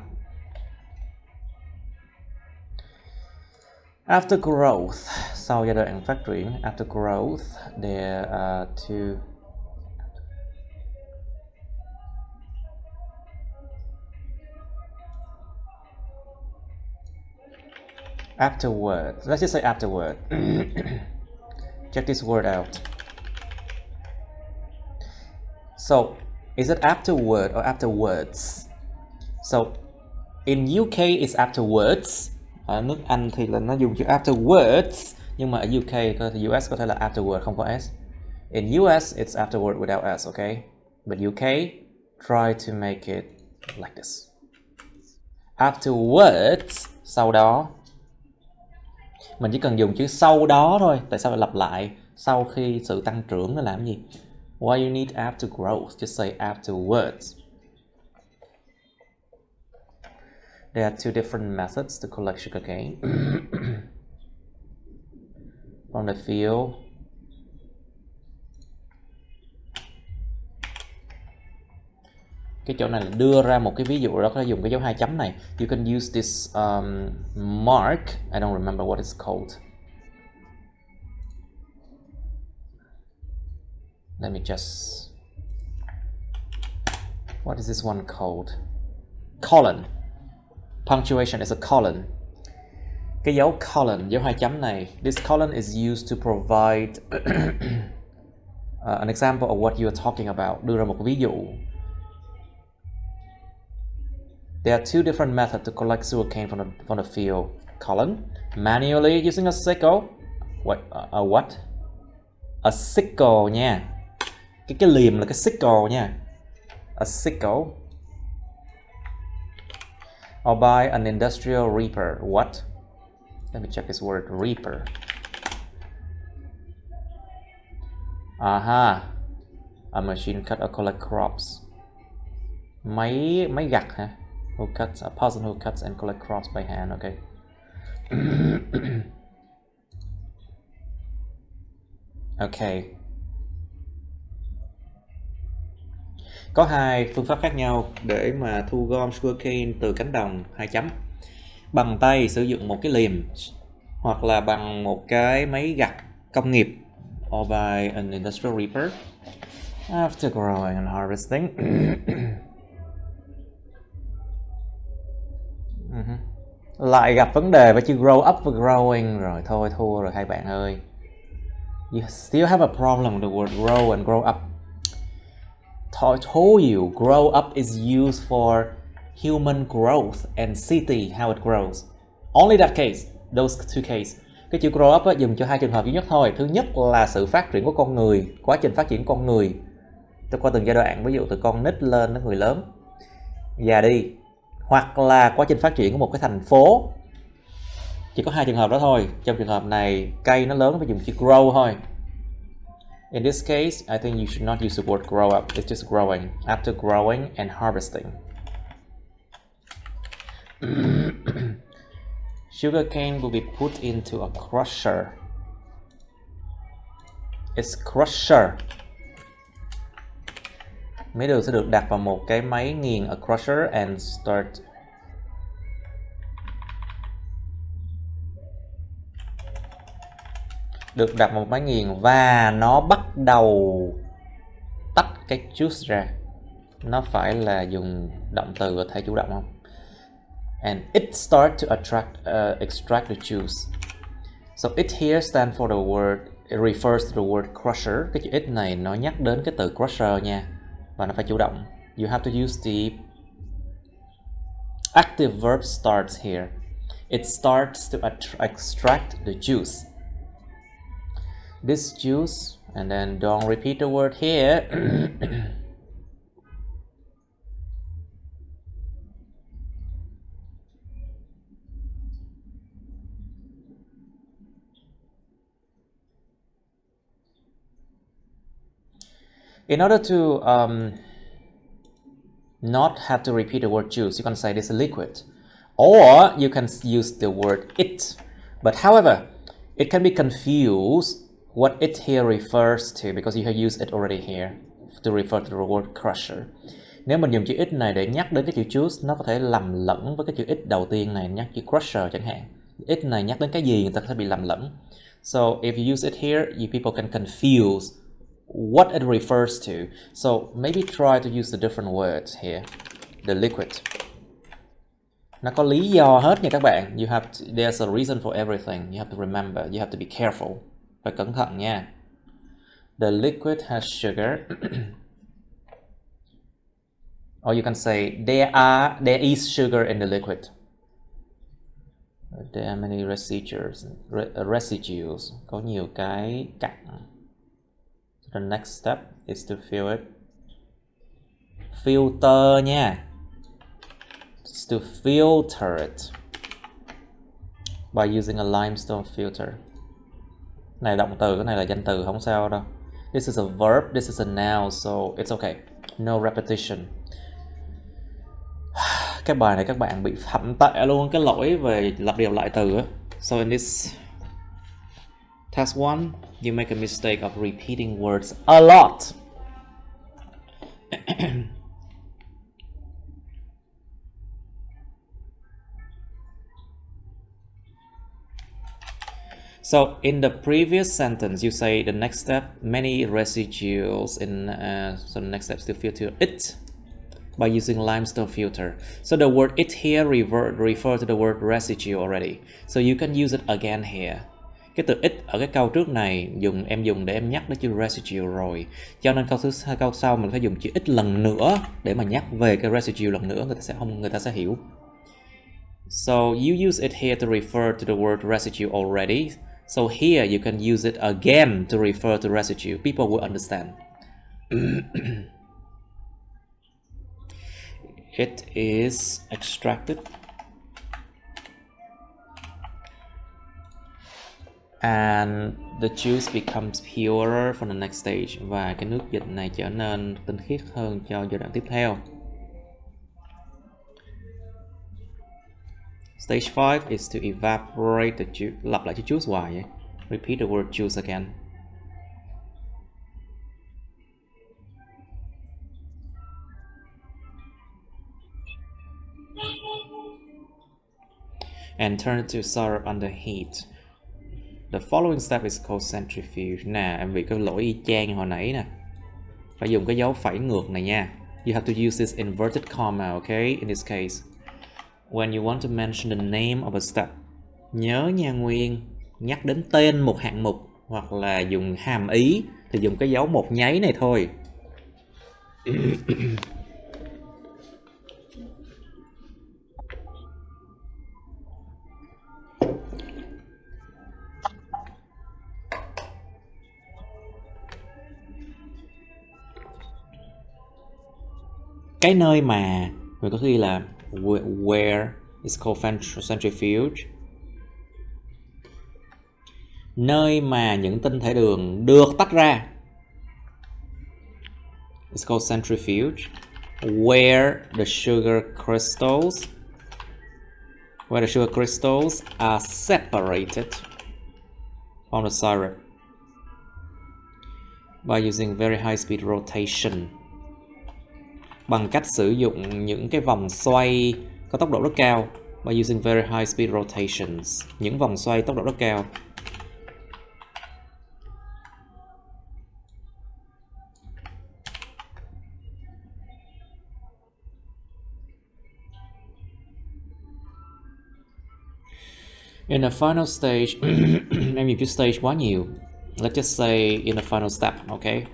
After growth, sau giai đoạn phát triển. After growth, there are two. Afterward, let's just say afterward. Check this word out. So, is it afterward or afterwards? So, in UK it's afterwards. Ở nước Anh thì là nó dùng chữ afterwards, nhưng mà ở UK, US có thể là afterward không có s. In US it's afterward without s, okay? But UK, try to make it like this. Afterwards, sau đó. Mình chỉ cần dùng chữ sau đó thôi. Tại sao phải lặp lại? Sau khi sự tăng trưởng nó làm gì? Why you need after growth? Just say afterwards. There are two different methods to collect sugarcane. From the field. Cái chỗ này là đưa ra một cái ví dụ, đó có thể dùng cái dấu 2 chấm này. You can use this mark. I don't remember what it's called. Let me just. What is this one called? Colon. Punctuation is a colon. Cái dấu colon, dấu 2 chấm này. This colon is used to provide an example of what you are talking about. Đưa ra một ví dụ. There are two different methods to collect sugarcane from the field. Colon, manually using a sickle. A what? A sickle nha. Cái liềm là cái sickle nha. A sickle. Or by an industrial reaper. What? Let me check this word. Reaper. Aha. A machine cut or collect crops. Máy gặt hả? Who cuts, a person who cuts and collect crops by hand, okay. Okay. Có hai phương pháp khác nhau để mà thu gom sugarcane từ cánh đồng 2 chấm. Bằng tay sử dụng một cái liềm, hoặc là bằng một cái máy gặt công nghiệp, or by an industrial reaper. After growing and harvesting. Lại gặp vấn đề với chữ grow up và growing rồi, thôi thua rồi hai bạn ơi. You still have a problem with the word grow and grow up. I told you grow up is used for human growth and city how it grows. Only that case, those two cases. Cái chữ grow up dùng cho hai trường hợp duy nhất thôi. Thứ nhất là sự phát triển của con người, quá trình phát triển con người qua từng giai đoạn, ví dụ từ con nít lên đến người lớn, già đi. Hoặc là quá trình phát triển của một cái thành phố. Chỉ có hai trường hợp đó thôi. Trong trường hợp này cây nó lớn phải dùng chữ grow thôi. In this case, I think you should not use the word grow up. It's just growing. After growing and harvesting. Sugarcane will be put into a crusher. It's crusher. Mấy đường sẽ được đặt vào một cái máy nghiền, a crusher, and start. Được đặt vào một máy nghiền và nó bắt đầu tách cái juice ra. Nó phải là dùng động từ có thể chủ động không? And it starts to extract the juice. So it here stands for the word, it refers to the word crusher. Cái chữ it này nó nhắc đến cái từ crusher nha. Và nó phải chủ động. You have to use the active verb starts here. It starts to extract the juice. This juice, and then don't repeat the word here. In order to not have to repeat the word juice. You can say this is liquid. Or you can use the word it. But however, it can be confused what it here refers to because you have used it already here to refer to the word crusher. Nếu mình dùng chữ it này để nhắc đến cái chữ juice, nó có thể lầm lẫn với cái chữ it đầu tiên này, nhắc chữ crusher chẳng hạn. It này nhắc đến cái gì người ta sẽ bị lầm lẫn. So if you use it here, you people can confuse what it refers to. So maybe try to use the different words here. The liquid. Nó có lý do hết nha các bạn. There's a reason for everything. You have to remember. You have to be careful. Phải cẩn thận nha. The liquid has sugar. Or you can say there is sugar in the liquid. There are many residues. Có nhiều cái cặn. The next step is to fill it. Filter nha. It's to filter it by using a limestone filter. Này động từ, cái này là danh từ, không sao đâu. This is a verb, this is a noun, so it's okay. No repetition. Cái bài này các bạn bị thậm tệ luôn cái lỗi về lặp đi lặp lại từ á. So in this task 1, you make a mistake of repeating words a lot. So in the previous sentence, you say the next step, many residues in, so the next step is to filter it by using limestone filter. So the word it here refer to the word residue already. So you can use it again here. Cái từ it ở cái câu trước này em dùng để em nhắc đến chữ residue rồi. Cho nên câu sau mình phải dùng chữ it lần nữa để mà nhắc về cái residue lần nữa, người ta sẽ hiểu. So you use it here to refer to the word residue already. So here you can use it again to refer to residue. People will understand. It is extracted and the juice becomes purer for the next stage. Và cái nước dịch này trở nên tinh khiết hơn cho giai đoạn tiếp theo. Stage 5 is to evaporate the juice. Lặp lại chữ juice hoài vậy. Repeat the word juice again. And turn it to syrup under heat. The following step is called centrifuge. Nè, em bị cái lỗi y chang như hồi nãy nè. Phải dùng cái dấu phẩy ngược này nha. You have to use this inverted comma, okay? In this case. When you want to mention the name of a step, nhớ nha Nguyên, nhắc đến tên một hạng mục hoặc là dùng hàm ý thì dùng cái dấu một nháy này thôi. Cái nơi mà mình có ghi là where is called centrifuge. Nơi mà những tinh thể đường được tách ra is called centrifuge. Where the sugar crystals are separated from the syrup by using very high speed rotation. Bằng cách sử dụng những cái vòng xoay có tốc độ rất cao. By using very high speed rotations. Những vòng xoay tốc độ rất cao. In the final stage, em dùng chữ stage quá nhiều. Let's just say in the final step, okay?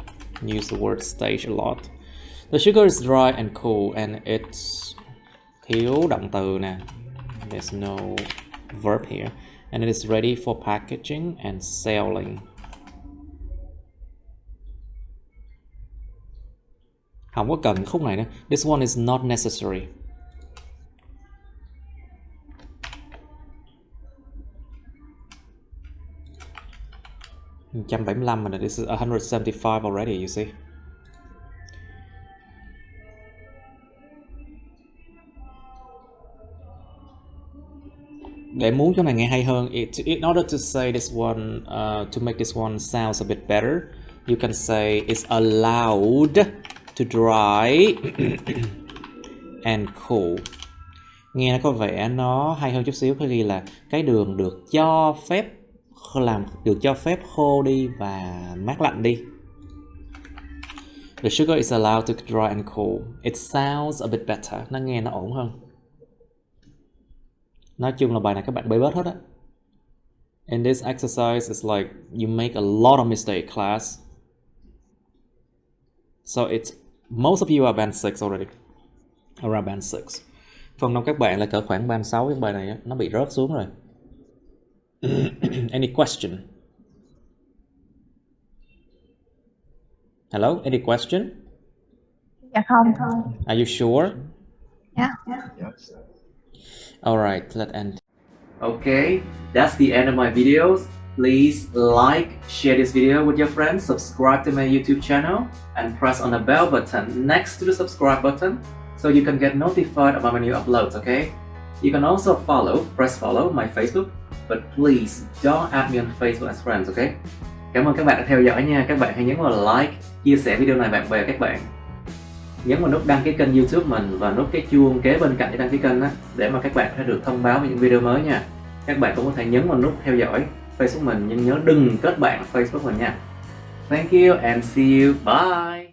Use the word stage a lot. The sugar is dry and cool and it's thiếu động từ nè. There's no verb here. And it is ready for packaging and selling. Không có cần khúc này nữa. This one is not necessary. $175 and this is 175 already, you see. Để muốn chỗ này nghe hay hơn, in order to say this one, to make this one sounds a bit better, you can say it's allowed to dry and cool. Nghe nó có vẻ nó hay hơn chút xíu khi ghi là cái đường được cho phép khô đi và mát lạnh đi. The sugar is allowed to dry and cool. It sounds a bit better. Nó nghe nó ổn hơn. Nói chung là bài này các bạn bê bết hết á. In this exercise, it's like you make a lot of mistakes, class. So most of you are band 6 already. Around band 6. Phần đông các bạn là cỡ khoảng band 6, cái bài này nó bị rớt xuống rồi. Any question? Hello, any question? Dạ không. Are you sure? Dạ. Yes. Alright, let's end. Okay, that's the end of my videos. Please like, share this video with your friends, subscribe to my YouTube channel, and press on the bell button next to the subscribe button so you can get notified about my new uploads, okay? You can also press follow my Facebook, but please don't add me on Facebook as friends, okay? Cảm ơn các bạn đã theo dõi nha. Các bạn hãy nhấn vào like, chia sẻ video này bạn bè các bạn. Nhấn vào nút đăng ký kênh YouTube mình và nút cái chuông kế bên cạnh để đăng ký kênh á, để mà các bạn sẽ được thông báo về những video mới nha. Các bạn cũng có thể nhấn vào nút theo dõi Facebook mình, nhưng nhớ đừng kết bạn Facebook mình nha. Thank you and see you. Bye.